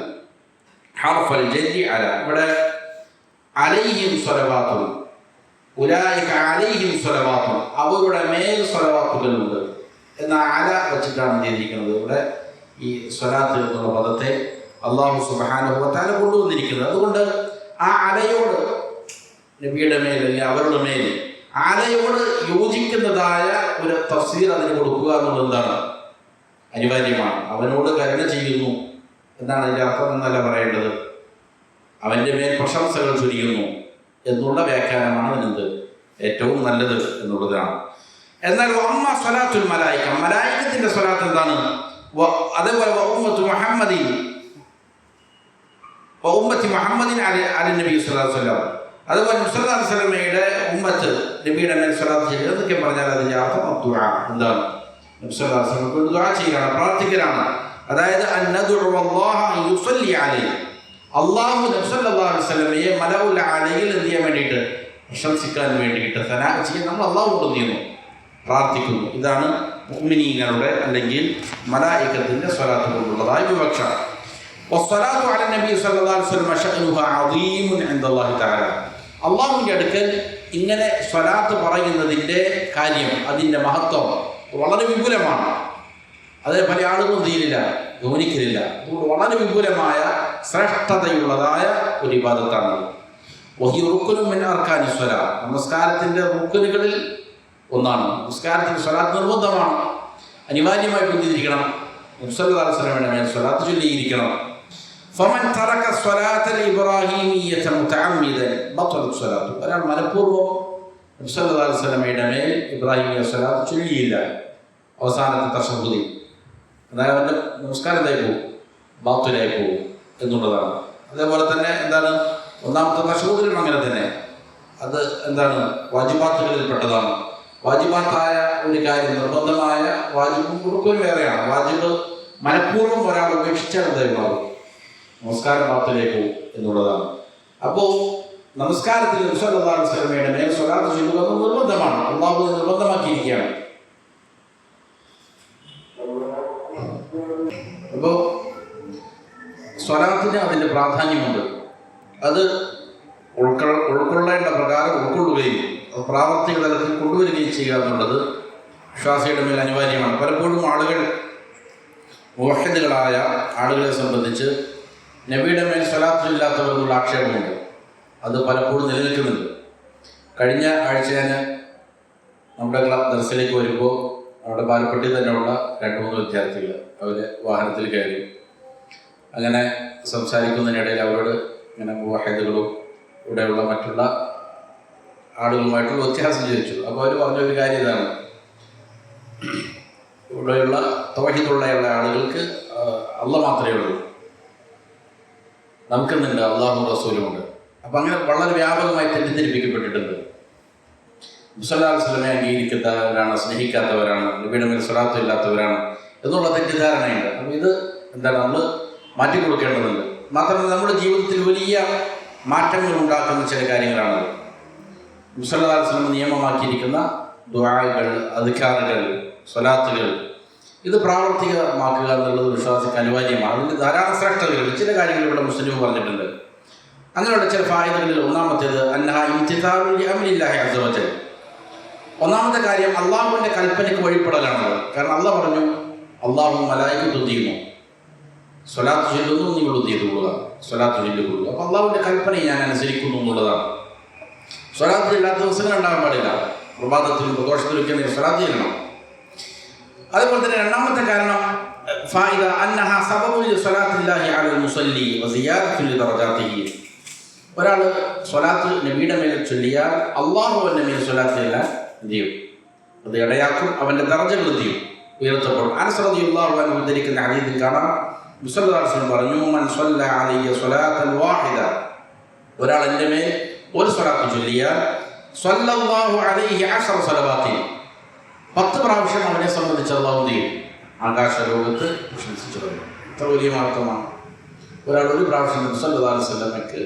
ഹർഫൽ ജരി അല. ഇവിടെ അലൈഹിം സ്വലവാത്തും ഉലൈക അലൈഹിം സ്വലവാത്തും, അവരുടെ മേൽ സ്വലവാത്തുകളുണ്ട് എന്ന അല വെച്ചിട്ടാണ് ചെയ്തിരിക്കുന്നത്. ഇവിടെ ഈ സ്വലാത്ത് എന്നുള്ള പദത്തെ അല്ലാഹു സുബ്ഹാനഹു വ തആല കൊണ്ടുവന്നിരിക്കുന്നത്. അതുകൊണ്ട് ആ അലയോട് നബിയുടെ മേൽ അല്ലെങ്കിൽ അവരുടെ മേൽ ആലയോട് യോജിക്കുന്നതായ ഒരു തഫ്സീർ അതിന് കൊടുക്കുക എന്നുള്ളത് എന്താണ്? അനിവാര്യമാണ്. അവനോട് കരുണ ചെയ്യുന്നു എന്നാണ് അതിൻ്റെ അർത്ഥം എന്നല്ല പറയേണ്ടത്. അവൻ്റെ മേൽ പ്രശംസകൾ ചൊരിയുന്നു എന്നുള്ള വ്യാഖ്യാനമാണ് അതിനെന്ത് ഏറ്റവും നല്ലത് എന്നുള്ളതാണ്. എന്നാൽ അമ്മ സ്വലാത്തുൽ മലായിക, മലായികത്തിൻ്റെ സ്വലാത്ത് എന്താണ്? അതേപോലെ ഉമ്മത്തി മുഹമ്മദിൻ അലി നബി സ്വല്ലല്ലാഹു അലൈഹി വസല്ലം, അതുപോലെ സ്വല്ലല്ലാഹു അലൈഹി വസല്ലമയുടെ ഉമ്മത്ത് നബിയുടെ മേൽ സ്വലാത്ത് ചെയ്യുക എന്നൊക്കെ പറഞ്ഞാൽ അതിൻ്റെ അർത്ഥം ദുആ എന്താണ്? നബി സ്വല്ലല്ലാഹു അലൈഹി വസല്ലം ദുആ ചെയ്യലാണ്, പ്രാർത്ഥിക്കലാണ്. അതായത് അള്ളാഹു നബി സ്വല്ലല്ലാഹു അലൈഹി വസല്ലമയെ മലഉൽ അലയിൽ എന്ത് ചെയ്യാൻ വേണ്ടിയിട്ട്? പ്രശംസിക്കാൻ വേണ്ടിയിട്ട്, സനാ ചെയ്യാൻ നമ്മൾ അള്ളാഹുവോട് എന്ത് ചെയ്യുന്നു? പ്രാർത്ഥിക്കുന്നു. ഇതാണ് മുഅ്മിനീങ്ങളുടെ അല്ലെങ്കിൽ മലായികത്തിന്റെ സ്വലാത്ത് കൊണ്ടുള്ളതായ വിവക്ഷ. വസ്സലാത്തു അല നബി സ്വല്ലല്ലാഹു അലൈഹി വസല്ലം ശഅനുഹു അദീമുൻ ഇൻദല്ലാഹി തആല. അള്ളാഹുവിൻ്റെ അടുക്കൽ ഇങ്ങനെ സ്വലാത്ത് പറയുന്നതിൻ്റെ കാര്യം, അതിൻ്റെ മഹത്വം വളരെ വിപുലമാണ്. അത് പല ആളുകളും തീരില്ല, ഗൗനിക്കലില്ല. അതുകൊണ്ട് വളരെ വിപുലമായ ശ്രേഷ്ഠതയുള്ളതായ ഒരു ഇബാദത്താണ്. വഹി റുക്നുൻ മിൻ അർക്കാനി സ്വലാത്ത്, നമസ്കാരത്തിൻ്റെ റുക്നുകളിൽ ഒന്നാണ്. നമസ്കാരത്തിന് സ്വലാത്ത് നിർബന്ധമാണ്, അനിവാര്യമായി ബന്ധിച്ചിരിക്കണം. നബി സല്ലല്ലാഹു അലൈഹി വസല്ലമയുടെ മേൽ സ്വലാത്ത് ചൊല്ലിയിരിക്കണം. ഫമൻ തറക സ്വലാത്തൽ ഇബ്രാഹിമിയ്യത മുതഅമ്മിദൻ ബത്തലത് സ്വലാത്തു. ഒരാൾ മനഃപൂർവ്വം നബി സല്ലല്ലാഹു അലൈഹി വസല്ലമയുടെ മേൽ ഇബ്രാഹിമിയ സ്വലാത്ത് ചൊല്ലിയില്ല അവസാനത്തെ തശഹുദിൽ, അതായത് അവൻ്റെ നമസ്കാരം എന്തായി പോകും? ബാത്തിലായി പോകും എന്നുള്ളതാണ്. അതേപോലെ തന്നെ എന്താണ് ഒന്നാമത്തെ തശഹുദിലും അങ്ങനെ തന്നെ. അത് എന്താണ്? വാജിബാത്തുകളിൽപ്പെട്ടതാണ്. വാജിബാത്തായ ഒരു കാര്യം, നിർബന്ധമായ വാജിബും കൊടുക്കലും വേറെയാണ്. വാജിബ് മനഃപൂർവ്വം ഒരാൾ ഉപേക്ഷിച്ചാൽ എന്തായി മാറും? നമസ്കാരം ബാത്തിലേക്ക് പോകും എന്നുള്ളതാണ്. അപ്പോൾ നമസ്കാരത്തിൽ നബി സല്ലല്ലാഹു അലൈഹി വസല്ലമയുടെ മേൽ സ്വലാത്ത് ചൊല്ലുക നിർബന്ധമാണ്. അല്ലാഹു നിർബന്ധമാക്കിയിരിക്കുകയാണ്. അപ്പോൾ സ്വലാത്തിന് അതിൻ്റെ പ്രാധാന്യമുണ്ട്. അത് ഉൾക്കൊള്ളേണ്ട പ്രകാരം ഉൾക്കൊള്ളുകയും അത് പ്രാവർത്തിക തലത്തിൽ കൊണ്ടുവരികയും ചെയ്യുക എന്നുള്ളത് വിശ്വാസിയുടെ മേൽ അനിവാര്യമാണ്. പലപ്പോഴും ആളുകൾ, മുവഹ്ഹിദുകളായ ആളുകളെ സംബന്ധിച്ച് നബിയുടെ മേൽ സ്വലാത്ത് ഇല്ലാത്തവർ എന്നുള്ള ആക്ഷേപമുണ്ട്. അത് പലപ്പോഴും നിലനിൽക്കുന്നുണ്ട്. കഴിഞ്ഞ ആഴ്ച ഞാൻ നമ്മുടെ ദർസിലേക്ക് വരുമ്പോൾ അവിടെ പാലപ്പെട്ടി തന്നെയുള്ള 2-3 വിദ്യാർത്ഥികൾ അവർ വാഹനത്തിൽ കയറി അങ്ങനെ സംസാരിക്കുന്നതിനിടയിൽ അവരോട് ഇങ്ങനെ മുവഹ്ഹിദുകളും ഇവിടെയുള്ള മറ്റുള്ള ആളുകളുമായിട്ടുള്ള വ്യത്യാസം ചോദിച്ചു. അപ്പോൾ അവർ പറഞ്ഞൊരു കാര്യം ഇതാണ്: ഇവിടെയുള്ള തൗഹീദുള്ള ആളുകൾക്ക് അള്ളാഹ് മാത്രമേ ഉള്ളൂ, നമുക്കെന്നുണ്ട് അള്ളാഹു റസൂലുമുണ്ട്. അപ്പം അങ്ങനെ വളരെ വ്യാപകമായി തെറ്റിദ്ധരിപ്പിക്കപ്പെട്ടിട്ടുണ്ട്. നബി സല്ലല്ലാഹു അലൈഹി വസല്ലമയെ അംഗീകരിക്കാത്തവരാണ്, സ്നേഹിക്കാത്തവരാണ്, നബിയുടെ മേൽ സ്വലാത്ത് ഇല്ലാത്തവരാണ് എന്നുള്ള തെറ്റിദ്ധാരണയുണ്ട്. അപ്പം ഇത് എന്താണ് നമ്മൾ മാറ്റിക്കൊടുക്കേണ്ടതുണ്ട്. മാത്രമല്ല നമ്മുടെ ജീവിതത്തിൽ വലിയ മാറ്റങ്ങൾ ഉണ്ടാക്കുന്ന ചില കാര്യങ്ങളാണ് നബി സല്ലല്ലാഹു അലൈഹി വസല്ലം നിയമമാക്കിയിരിക്കുന്ന ദുആകൾ, അദ്കാറുകൾ, സ്വലാത്തുകൾ. ഇത് പ്രാവർത്തികമാക്കുക എന്നുള്ളത് വിശ്വാസിക്ക് അനിവാര്യമാണ്. അതിൻ്റെ ധാരാളം ശ്രേഷ്ഠതകൾ, ചില കാര്യങ്ങൾ ഇവിടെ മുസ്ലിം പറഞ്ഞിട്ടുണ്ട്. അങ്ങനെയുള്ള ചില ഫായിദകളിൽ ഒന്നാമത്തേത് അന്നഹ ഇംതിസാലുൽ അംരില്ലാഹി അസ്സ വജൽ. ഒന്നാമത്തെ കാര്യം അള്ളാഹുവിൻ്റെ കൽപ്പനയ്ക്ക് വഴിപ്പെടലാണ്. കാരണം അള്ളാഹ് പറഞ്ഞു, അള്ളാഹു മലായികത്തു തീരുന്നു, സ്വലാത്ത് ചൊല്ലുന്നു, നിങ്ങൾ ചെയ്തുകൊള്ളുക, സ്വലാത്ത് ചൊല്ലിക്കൊള്ളുക. അപ്പോൾ അള്ളാഹുവിൻ്റെ കൽപ്പനയെ ഞാൻ അനുസരിക്കുന്നു എന്നുള്ളതാണ്. സ്വലാത്ത് ഇല്ലാത്ത ദിവസങ്ങൾ ഉണ്ടാകാൻ പാടില്ല. പ്രഭാതത്തിലും പ്രദോഷത്തിലൊക്കെ നിങ്ങൾ സ്വലാത്ത് ചെയ്യണം. അതുപോലെ തന്നെ രണ്ടാമത്തെ കാരണം ഫായിദ അന്നഹ സബബുൽ സ്വലാത്തില്ലാഹി അലൽ മുസല്ലി വസിയാദത്തുൽ ദറജാതിഹി. ഒരാൾ സ്വലാത്ത് നബിയുടെ മേൽ ചൊല്ലിയാൽ അള്ളാഹു അവൻ്റെ മേൽ സ്വലാത്ത് ചെല്ലാൻ എന്ത് ചെയ്യും? അത് ഇടയാക്കും, അവൻ്റെ ദറജകൾ എന്ത് ചെയ്യും? ഉയർത്തപ്പെടും. അനസ് റളിയല്ലാഹു അൻഹു ഉദ്ധരിക്കുന്ന ഹദീസിൽ കാണാം, നബി സല്ലല്ലാഹു അലൈഹി വസല്ലം പറഞ്ഞു, മൻ സ്വല്ല അലൈഹി സ്വലാത്തൻ വാഹിദ, ഒരാൾ എൻ്റെ മേൽ ഒരു സ്വലാത്ത് ചൊല്ലിയാൽ സ്വല്ലല്ലാഹു അലൈഹി 10 സ്വലവാത്തിൻ, 10 പ്രാവശ്യം അവനെ സംബന്ധിച്ച് അള്ളാഹു എന്ത് ചെയ്യും? ആകാശലോകത്ത് പ്രശംസിച്ചു പറയും. ഇത്ര വലിയ മഹത്വമാണ്. ഒരാൾ ഒരു പ്രാവശ്യം നബി സല്ലല്ലാഹു അലൈഹി വസല്ലമയ്ക്ക്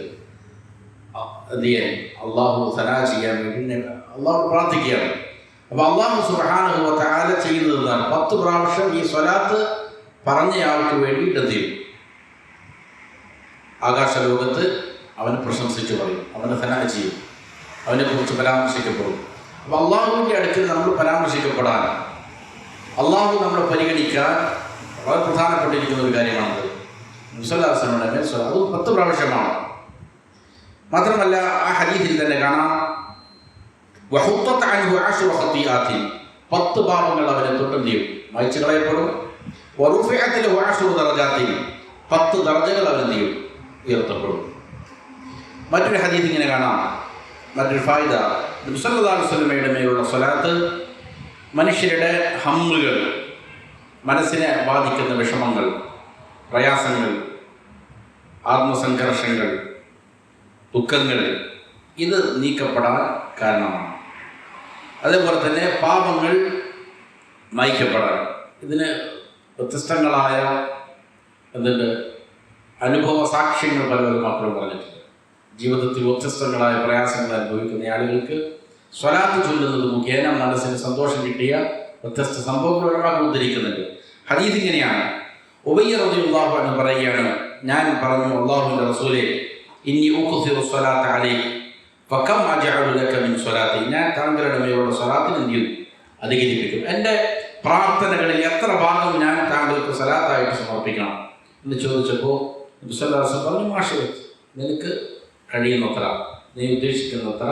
എന്ത് ചെയ്യാൻ, അള്ളാഹു സനാ ചെയ്യാൻ വേണ്ടി അള്ളാഹു പ്രാർത്ഥിക്കുകയാണ്. അപ്പോൾ അള്ളാഹു സുബ്ഹാനഹു വ തആല ചെയ്യുന്നതാണ് 10 പ്രാവശ്യം ഈ സ്വലാത്ത് പറഞ്ഞയാൾക്ക് വേണ്ടിയിട്ട് എന്ത് ചെയ്യും? ആകാശലോകത്ത് അവനെ പ്രശംസിച്ചു പറയും, അവനെ സനാ ചെയ്യും, അവനെക്കുറിച്ച് പരാമർശിക്കപ്പെടും. അപ്പോൾ അള്ളാഹുവിൻ്റെ അടുക്കൽ നമ്മൾ പരാമർശിക്കപ്പെടാൻ, അള്ളാഹു നമ്മളെ പരിഗണിക്കാൻ വളരെ പ്രധാനപ്പെട്ടിരിക്കുന്ന ഒരു കാര്യമാണത്. നബി സല്ലല്ലാഹു അലൈഹി വസല്ലമയുടെ മേൽ സ്വലാത്ത് അത് 10 പ്രാവശ്യമാണ്. മാത്രമല്ല ആ ഹദീസിൽ തന്നെ കാണാം, വഹുത്തത് അൻഹു 10 ഖതിആത്തിൻ 10 പാപങ്ങൾ അവനെ തൊട്ടും ചെയ്യും, മായ്ച്ചു കളയപ്പെടും. വറുഫിഅത് ലഹു 10 ദറജാത്തിൻ 10 ദർജകൾ അവനെന്ത് ചെയ്യും, ഉയർത്തപ്പെടും. മറ്റൊരു ഹദീസ് ഇങ്ങനെ കാണാം, മറ്റൊരു ഫായിദ, നബി സല്ലല്ലാഹു അലൈഹി വസല്ലമയുടെ മേലുള്ള സ്വലാത്ത് മനുഷ്യരുടെ ഹമ്മുകൾ, മനസ്സിനെ ബാധിക്കുന്ന വിഷമങ്ങൾ, പ്രയാസങ്ങൾ, ആത്മസംഘർഷങ്ങൾ, ദുഃഖങ്ങൾ, ഇത് നീക്കപ്പെടാൻ കാരണമാണ്. അതേപോലെ തന്നെ പാപങ്ങൾ മായ്ക്കപ്പെടാൻ ഇതിന് വ്യത്യസ്തങ്ങളായ അനുഭവ സാക്ഷ്യങ്ങൾ പലരും മാത്രം പറഞ്ഞിട്ടുണ്ട്. ജീവിതത്തിൽ വ്യത്യസ്തങ്ങളായ പ്രയാസങ്ങൾ അനുഭവിക്കുന്ന ആളുകൾക്ക് സ്വലാത്ത് ചൊല്ലുന്നത് മുഖേന മനസ്സിന് സന്തോഷം കിട്ടിയ വ്യത്യസ്ത സംഭവങ്ങൾ ഉദ്ധരിക്കുന്നുണ്ട്. ഹദീസ് ഇങ്ങനെയാണ്, ഉബയ്യ റളിയല്ലാഹു അൻഹു പറയുകയാണ്, ഞാൻ പറഞ്ഞു, അല്ലാഹുവിൻ്റെ റസൂലേ, ഇന്നി ഉഖ്സിറു സ്വലാത്ത അലൈക ഫകം അജ്അലു ലക മിൻ സ്വലാത്തി, ഞാൻ താങ്കളുടെ മേലുള്ള സ്വലാത്തിന് എന്ത് ചെയ്യും, അധികരിപ്പിക്കും. എൻ്റെ പ്രാർത്ഥനകളിൽ എത്ര ഭാഗം ഞാൻ താങ്കൾക്ക് സ്വലാത്തായിട്ട് സമർപ്പിക്കണം എന്ന് ചോദിച്ചപ്പോൾ നബി സല്ലല്ലാഹു അലൈഹി വസല്ലം പറഞ്ഞു, മാഷേ, നിനക്ക് കഴിയുന്നത്ര, നീ ഉദ്ദേശിക്കുന്നത്ര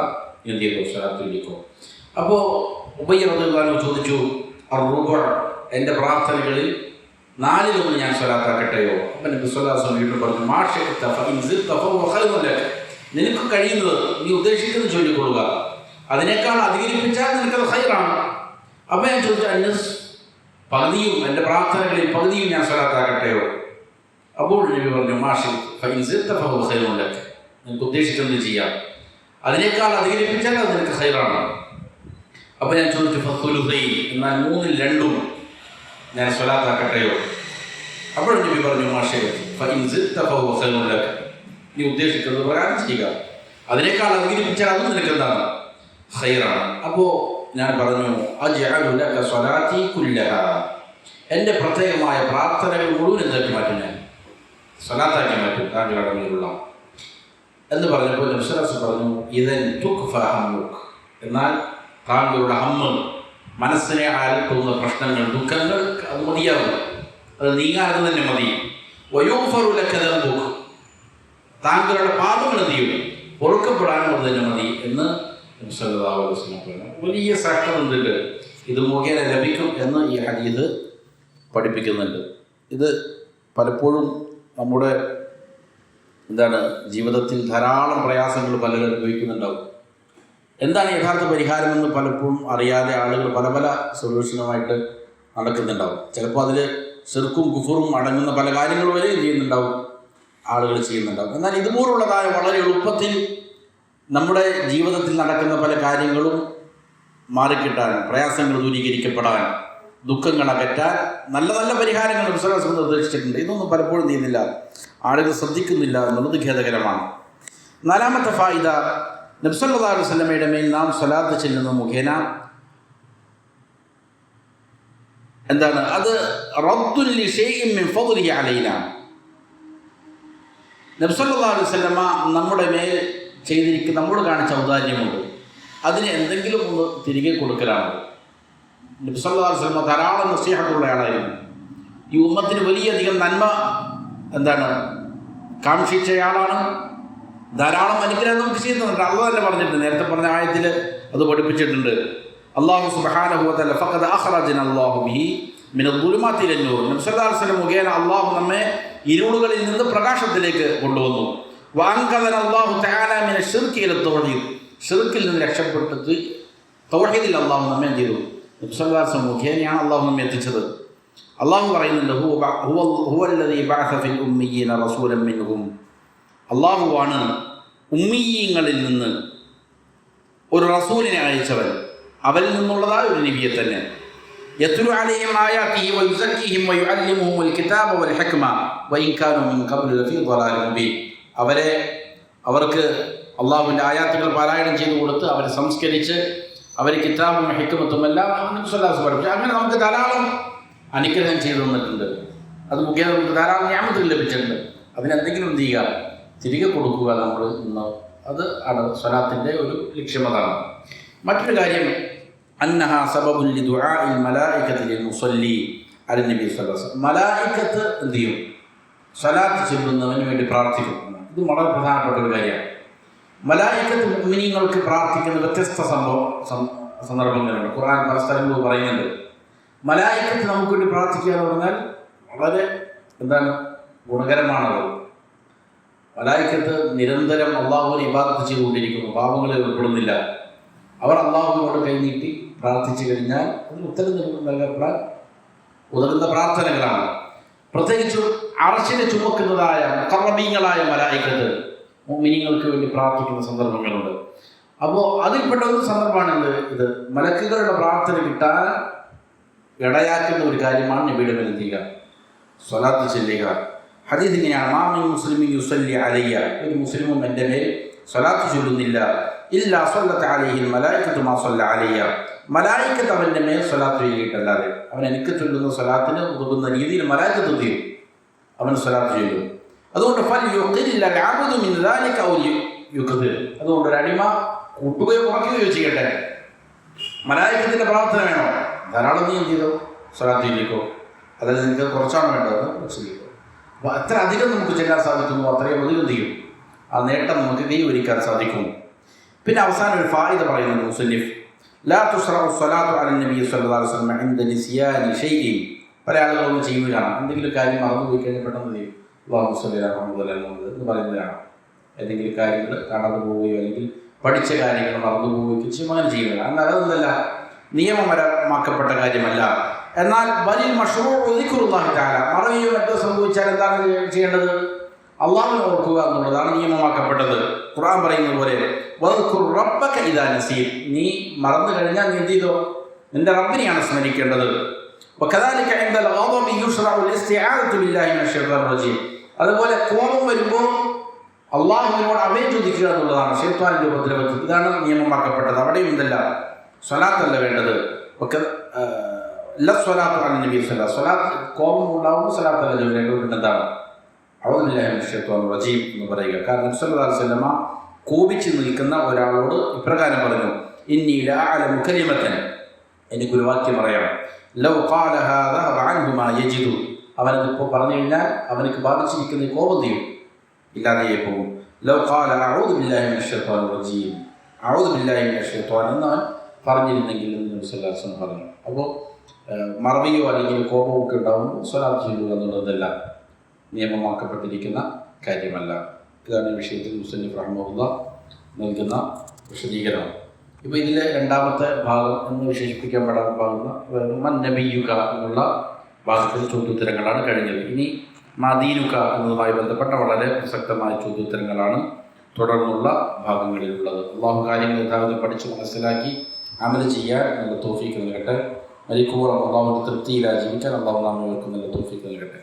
എന്ത് ചെയ്തു, സ്വലാത്ത് ചൊല്ലിക്കോ. അപ്പോൾ ഉബയ്യ റളിയല്ലാഹു അൻഹു ചോദിച്ചു, അർറുബഅ, എൻ്റെ പ്രാർത്ഥനകളിൽ 4/1 ഞാൻ സ്വലാത്താക്കട്ടെയോ? അപ്പം നബി സല്ലല്ലാഹു അലൈഹി വസല്ലം വീണ്ടും പറഞ്ഞു, മാഷിഅത ഫഇൻ സിദ്ത ഫഹുവ ഖൈറുൻ ലക, നിനക്ക് കഴിയുന്നത് നീ ഉദ്ദേശിക്കുന്നത് ചൊല്ലിക്കൊള്ളുക, അതിനേക്കാൾ അധികരിപ്പിച്ചാൽ നിനക്കത് ഖൈറാണ്. അപ്പം ഞാൻ ചോദിച്ചു, അന്നസ്, പകുതിയും, എൻ്റെ പ്രാർത്ഥനകളിൽ പകുതിയും ഞാൻ സ്വലാത്താക്കട്ടെയോ? അപ്പോൾ നബി പറഞ്ഞു, മാഷിഅത ഫഇൻ സിദ്ത ഫഹുവ ഖൈറുൻ ലക, നിനക്ക് ഉദ്ദേശിക്കുന്നത് ചെയ്യാം, അതിനേക്കാൾ അധികരിപ്പിച്ചാൽ അത് നിനക്ക് ഖൈറാണ്. അപ്പം ഞാൻ ചോദിച്ചു, ഫസുലുസൈൻ, എന്നാൽ 2/3 ഞാൻ സ്വലാത്താക്കട്ടെയോ? അപ്പോൾ നബി പറഞ്ഞു, മാഷിഅത ഫഇൻ സിദ്ത ഫഹുവ ഖൈറുൻ ലക, നീ ഉദ്ദേശിക്കുന്നത് പ്രകാരം ചെയ്യുക, അതിനേക്കാൾ അധികരിപ്പിച്ചാൽ അതും നിനക്ക് എന്താണ്, ഖൈറാണ്. അപ്പോൾ ഞാൻ പറഞ്ഞു, അജ്അലു ലക സ്വലാത്തി കുല്ലഹാ, എൻ്റെ പ്രത്യേകമായ പ്രാർത്ഥനകൾ മുഴുവൻ എന്താക്കി മാറ്റും, ഞാൻ സ്വലാത്താക്കി മാറ്റും താങ്കളുടെ മേലുള്ള എന്ന് പറഞ്ഞപ്പോൾ നബി സല്ലല്ലാഹു അലൈഹി വസല്ലം പറഞ്ഞു, ഇദൻ തുക്ഫ ഹമ്മുക്, എന്നാൽ താങ്കളുടെ ഹമ്മ്, മനസ്സിനെ അലട്ടുന്ന പ്രശ്നങ്ങൾ, ദുഃഖങ്ങൾ, അത് മതിയാവും, അത് നീങ്ങാനത് തന്നെ മതി. വയുഗ്ഫറു ലക ദംബുക്, താങ്കളുടെ പാപങ്ങൾ എന്ത് ചെയ്യും, പൊറുക്കപ്പെടാനും അത് തന്നെ മതി എന്ന് നബി സല്ലല്ലാഹു അലൈഹി വസല്ലം പറഞ്ഞു. വലിയ സാക്ഷ്യം എന്തുണ്ട്, ഇത് മുഖേന ലഭിക്കും എന്ന് ഈ ഹദീസ് പഠിപ്പിക്കുന്നുണ്ട്. ഇത് പലപ്പോഴും നമ്മുടെ ജീവിതത്തിൽ ധാരാളം പ്രയാസങ്ങൾ പലരും അനുഭവിക്കുന്നുണ്ടാവും. എന്താണ് യഥാർത്ഥ പരിഹാരമെന്ന് പലപ്പോഴും അറിയാതെ ആളുകൾ പല പല സൊല്യൂഷനുമായിട്ട് നടക്കുന്നുണ്ടാവും. ചിലപ്പോൾ അതിൽ ശിർക്കും കുഫറും അടങ്ങുന്ന പല കാര്യങ്ങൾ വരെ ചെയ്യുന്നുണ്ടാവും, ആളുകൾ ചെയ്യുന്നുണ്ടാവും. എന്നാൽ ഇതുപോലുള്ളതായ വളരെ എളുപ്പത്തിൽ നമ്മുടെ ജീവിതത്തിൽ നടക്കുന്ന പല കാര്യങ്ങളും മാറിക്കിട്ടാൻ, പ്രയാസങ്ങൾ ദൂരീകരിക്കപ്പെടാൻ, ദുഃഖങ്ങൾ അകറ്റാൻ നല്ല നല്ല പരിഹാരങ്ങൾ വിശ്വാസം നിർദ്ദേശിച്ചിട്ടുണ്ട്. ഇതൊന്നും പലപ്പോഴും ചെയ്യുന്നില്ല, ആളുകൾ ശ്രദ്ധിക്കുന്നില്ല എന്നുള്ളത് ഖേദകരമാണ്. 4ാമത്തെ ഫായിദ, നബി സല്ലല്ലാഹു അലൈഹി വസല്ലമയുടെ മേൽ നാം സ്വലാത്ത് ചെല്ലുന്ന മുഖേന അത് റദ്ദുൽ ലിശൈഇൻ മിൻ ഫദ്ലിഹി അലൈനാ, നബി സല്ലല്ലാഹു അലൈഹി വസല്ലമ നമ്മുടെ മേൽ ചെയ്തിരിക്കുന്ന, നമ്മോട് കാണിച്ച ഔദാര്യമുണ്ട്, അതിന് എന്തെങ്കിലും ഒന്ന് തിരികെ കൊടുക്കലാണ്. നബി സല്ലല്ലാഹു അലൈഹി വസല്ലമ ധാരാളം നസീഹത്തുള്ള ആളായിരുന്നു. ഈ ഉമ്മത്തിന് വലിയധികം നന്മ കാംക്ഷിച്ചയാളാണ്. ധാരാളം അനുഗ്രഹം നമുക്ക് ചെയ്യുന്നുണ്ട്. അള്ളാഹു തന്നെ പറഞ്ഞിട്ടുണ്ട്, നേരത്തെ പറഞ്ഞ ആയത്തിൽ അത് പഠിപ്പിച്ചിട്ടുണ്ട്. അല്ലാഹു സുബ്ഹാനഹു വ തആല ഫഖദ് അഖ്റജന അല്ലാഹു ബിഹി മിനൽ ദുലുമാതി ഇലൻ നൂർ, നബി സല്ലല്ലാഹു അലൈഹി വസല്ലം മുഖേന അള്ളാഹു നമ്മെ ഇരുളുകളിൽ നിന്ന് പ്രകാശത്തിലേക്ക് കൊണ്ടുവന്നു. വഅൻഖദന അല്ലാഹു തആല മിന ശിർകി ഇല തൗഹീദ്, ശിർക്കിൽ നിന്ന് രക്ഷപ്പെട്ടിട്ട് തൗഹീദിൽ അള്ളാഹു നമ്മെ എന്ത് ചെയ്തു, നബി സല്ലല്ലാഹു അലൈഹി വസല്ലം മുഖേനയാണ് അള്ളാഹു നമ്മെ എത്തിച്ചത്. അള്ളാഹു പറയുന്നുണ്ട്, ഹുവല്ലദീ ബഅസ ഫിൽ ഉമ്മയ്യീന റസൂലൻ മിൻഹും, അള്ളാഹുവാണ് ഉമ്മീയങ്ങളിൽ നിന്ന് ഒരു റസൂലിനെ അയച്ചവൻ, അവരിൽ നിന്നുള്ളതായ ഒരു നബിയെ തന്നെ. യത്ലു അലൈഹിം ആയാതിഹി വയുസക്കിഹിം വയുഅല്ലിമുഹുൽ കിതാബ വൽ ഹിക്മ വഇൻ കാനൂ മിൻ ഖബ്ലു ലഫീ ളലാലിൻ മുബീൻ, അവർക്ക് അള്ളാഹുവിൻ്റെ ആയാത്തുകൾ പാരായണം ചെയ്തു കൊടുത്ത് അവരെ സംസ്കരിച്ച് അവർ കിതാബും ഹിക്മത്തും എല്ലാം നബി സല്ലല്ലാഹു അലൈഹി വസല്ലം പഠിപ്പിച്ചു. അങ്ങനെ നമുക്ക് ധാരാളം അനുഗ്രഹം ചെയ്തു തന്നിട്ടുണ്ട്. അത് മുഖേന നമുക്ക് ധാരാളം നിഅമത്തുകൾ ലഭിച്ചിട്ടുണ്ട്. അതിനെന്തെങ്കിലും എന്ത് ചെയ്യുക, തിരികെ കൊടുക്കുക നമ്മൾ ഇന്ന്. അത് ആണ് സ്വലാത്തിൻ്റെ ഒരു ലക്ഷ്യമതാണ്. മറ്റൊരു കാര്യം, അന്നഹ സബബുൻ ലിദുആഇൽ മലായികത്തി ലിൽ മുസല്ലി അല നബി സല്ലല്ലാഹു അലൈഹി വസല്ലം, മലായികത്ത് എന്ത് ചെയ്യും, സ്വലാത്ത് ചൊല്ലുന്നവന് വേണ്ടി പ്രാർത്ഥിക്കും. ഇത് വളരെ പ്രധാനപ്പെട്ട ഒരു കാര്യമാണ്. മലായിക്കത്ത് മുഅ്മിനീങ്ങൾക്ക് പ്രാർത്ഥിക്കുന്ന വ്യത്യസ്ത സന്ദർഭങ്ങളുണ്ട്. ഖുർആൻ പല സ്ഥലങ്ങളിൽ പറയുന്നുണ്ട്. മലായിക്കത്ത് നമുക്ക് വേണ്ടി പ്രാർത്ഥിക്കുക എന്ന് പറഞ്ഞാൽ വളരെ ഗുണകരമാണത്. മലായിക്കത്ത് നിരന്തരം അള്ളാഹുവിനെ ഇബാദത്ത് ചെയ്തുകൊണ്ടിരിക്കുന്നു, പാപങ്ങളിൽ ഉൾപ്പെടുന്നില്ല. അവർ അള്ളാഹുവിനോട് കൈനീട്ടി പ്രാർത്ഥിച്ചു കഴിഞ്ഞാൽ അതിന് ഉത്തരം നൽകപ്പെടാൻ ഉതകുന്ന പ്രാർത്ഥനകളാണ്. പ്രത്യേകിച്ചും അർശിനെ ചുമക്കുന്നതായ മുഖറബീങ്ങളായ മലായിക്കത്ത് മുഅ്മിനീങ്ങൾക്ക് വേണ്ടി പ്രാർത്ഥിക്കുന്ന സന്ദർഭങ്ങളുണ്ട്. അപ്പോൾ അതിൽപ്പെട്ട ഒരു സന്ദർഭമാണ് ഇത് മലക്കുകളുടെ പ്രാർത്ഥന കിട്ടാൻ ഇടയാക്കുന്ന ഒരു കാര്യമാണ് നബിയുടെ മേൽ എന്ത് ചെയ്യുക, സ്വലാത്ത് ചെല്ലുക. ഹദീസ് ഇങ്ങനെയാണ്: മാ മിൻ മുസ്ലിമിൻ യുസല്ലി അലയ്യ, ഒരു മുസ്ലിമും എൻ്റെ മേൽ സ്വലാത്ത് ചൊല്ലുന്നില്ല, ഇല്ലാ സ്വല്ലത്ത് അലൈഹിൽ മലായികത്തു മാ സ്വല്ല അലയ്യ, മലായികത്ത് അവൻ്റെ മേൽ സ്വലാത്ത് ചൊല്ലിയിട്ടല്ലാതെ. അവൻ എനിക്ക് ചൊല്ലുന്ന സ്വലാത്തിന് ഉതകുന്ന രീതിയിൽ മലായികത്ത് തീരും, അവൻ സ്വലാത്ത് ചൊല്ലും. അതുകൊണ്ട് അതുകൊണ്ട് ഒരു അടിമ കൂട്ടുകയോ കുറയ്ക്കുകയോ ചെയ്യട്ടെ. മലായികത്തിൻ്റെ പ്രാർത്ഥന വേണോ? ധാരാളം നീ എന്ത് ചെയ്തോ, സ്വലാത്ത് ചൊല്ലിക്കോ. അതല്ല നിങ്ങൾക്ക് കുറച്ചാണ് വേണ്ടത്, കുറച്ച് ചെയ്തോ. അപ്പോൾ എത്ര അധികം നമുക്ക് ചെല്ലാൻ സാധിക്കുന്നു അത്രയും അധികം ചെയ്യും. ആ നേട്ടം നമുക്ക് കൈവരിക്കാൻ സാധിക്കും. പിന്നെ അവസാനം ഒരു ഫായിദ പറയുന്നത് മുസന്നിഫ്, ലാ തുസ്റഉ സ്വലാത്തു അല നബി സ്വല്ലല്ലാഹു അലൈഹി വസല്ലം ഇൻദ നിസ്യാനി ഷൈഇൻ. പല ആളുകളൊന്നും ചെയ്യുന്നതാണ്, എന്തെങ്കിലും കാര്യം മറന്നുപോയി കഴിഞ്ഞാൽ പെട്ടെന്ന് ചെയ്യും അല്ലാഹു സ്വല്ലി അലാ മുഹമ്മദ് എന്ന് പറയുന്നതാണ്. ഏതെങ്കിലും കാര്യങ്ങൾ കടന്നു പോവുകയോ അല്ലെങ്കിൽ പഠിച്ച കാര്യങ്ങൾ മറന്നു പോവുകയോ ചെയ്യുന്നതാണ്. എന്നാൽ അതൊന്നല്ല, നിയമപരമാക്കപ്പെട്ട കാര്യമല്ല. എന്നാൽ വലിയ മഷ്റൂഉ ദിക്റുല്ലാഹി തആല, മറവിയോ മറ്റോ സംഭവിച്ചാൽ എന്താണ് ചെയ്യേണ്ടത്? അള്ളാഹുവിനെ ഓർക്കുക എന്നുള്ളതാണ് നിയമമാക്കപ്പെട്ടത്. ഖുർആൻ പറയുന്നത് പോലെ വദ്കുർ റബ്ബക ഇദാ നസീത്, നീ മറന്നു കഴിഞ്ഞാൽ നീ എന്ത് ചെയ്തോ, നിന്റെ റബ്ബിനെയാണ് സ്മരിക്കേണ്ടത്. വകദാലിക ഇൻദൽ ഗളബി യുശ്റഉ ഇസ്തിആദതു ബില്ലാഹി മിനശ് ശൈത്വാനിർ റജീം. അതുപോലെ കോപം വരുമ്പോൾ അള്ളാഹുവിനോട് അഭയം ചോദിക്കുക എന്നുള്ളതാണ് ശൈത്വാനിന്റെ ഉപദ്രവത്തിൽ. ഇതാണ് നിയമമാക്കപ്പെട്ടത്. അവിടെയും എന്തല്ല, സ്വലാത്തല്ല വേണ്ടത്. സ്വലാത്തു അല നബി സ്വലാത്ത് കോപം ഉണ്ടാവുമ്പോൾ സ്വലാത്തല്ല ചൊല്ലേണ്ടത്. എന്താണ്? അഊദു ബില്ലാഹി മിനശ് ശൈത്വാനിർ റജീം എന്ന് പറയുക. കാരണം സല്ലല്ലാഹു അലൈഹി വസല്ലമ കോപിച്ച് നിൽക്കുന്ന ഒരാളോട് ഇപ്രകാരം പറഞ്ഞു: ഇന്നി ലഅഅലമു കലിമതൻ, എനിക്കൊരു വാക്യം അറിയാം, ലൗ ഖാലഹാ ദഹബ അൻഹു മാ യജിദു, അവനതിപ്പോൾ പറഞ്ഞു കഴിഞ്ഞാൽ അവനക്ക് ബാധിച്ചിരിക്കുന്ന ഈ കോപം തീരും, ഇല്ലാതെയായി പോകും. ലൗ ഖാല അഊദു ബില്ലാഹി മിനശ് ശൈത്വാനിർ റജീം, അഊദു ബില്ലാഹി മിനശ് ശൈത്വാൻ എന്നവൻ പറഞ്ഞിരുന്നെങ്കിൽ എന്ന് നബി സല്ലല്ലാഹു അലൈഹി വസല്ലം പറഞ്ഞു. അപ്പോൾ മറവിയോ അല്ലെങ്കിൽ കോപമോ ഒക്കെ ഉണ്ടാകുമ്പോൾ സ്വലാത്ത് ചൊല്ലുക എന്നുള്ളതല്ല, നിയമമാക്കപ്പെട്ടിരിക്കുന്ന കാര്യമല്ല. ഇതാണ് ഈ വിഷയത്തിൽ മുസന്നിഫ് റഹ്മത്തുള്ളാഹി നൽകുന്ന വിശദീകരണം. ഇപ്പോൾ ഇതിലെ രണ്ടാമത്തെ ഭാഗം എന്ന് വിശേഷിപ്പിക്കപ്പെടാൻ പാകുന്ന മൻ നബിയുക എന്നുള്ള ഭാഗത്തിൽ ചോദ്യോത്തരങ്ങളാണ് കഴിഞ്ഞത്. ഇനി മദീനുക എന്നതുമായി ബന്ധപ്പെട്ട വളരെ പ്രസക്തമായ ചോദ്യോത്തരങ്ങളാണ് തുടർന്നുള്ള ഭാഗങ്ങളിലുള്ളത്. അള്ളാഹു കാര്യങ്ങൾ യഥാർത്ഥം പഠിച്ച് മനസ്സിലാക്കി അമൽ ചെയ്യാൻ നല്ല തൗഫീഖ് നൽകട്ടെ. മരിക്കുമ്പോൾ അള്ളാഹുവിൻ്റെ തൃപ്തിയിലായി ജീവിക്കാൻ അള്ളാഹു നാം ഏവർക്കും നല്ല തൗഫീഖ് നൽകട്ടെ.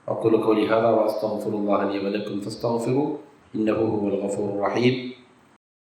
أقول قولي هذا وأستغفر الله لي ولكم فاستغفروه إنه هو الغفور الرحيم.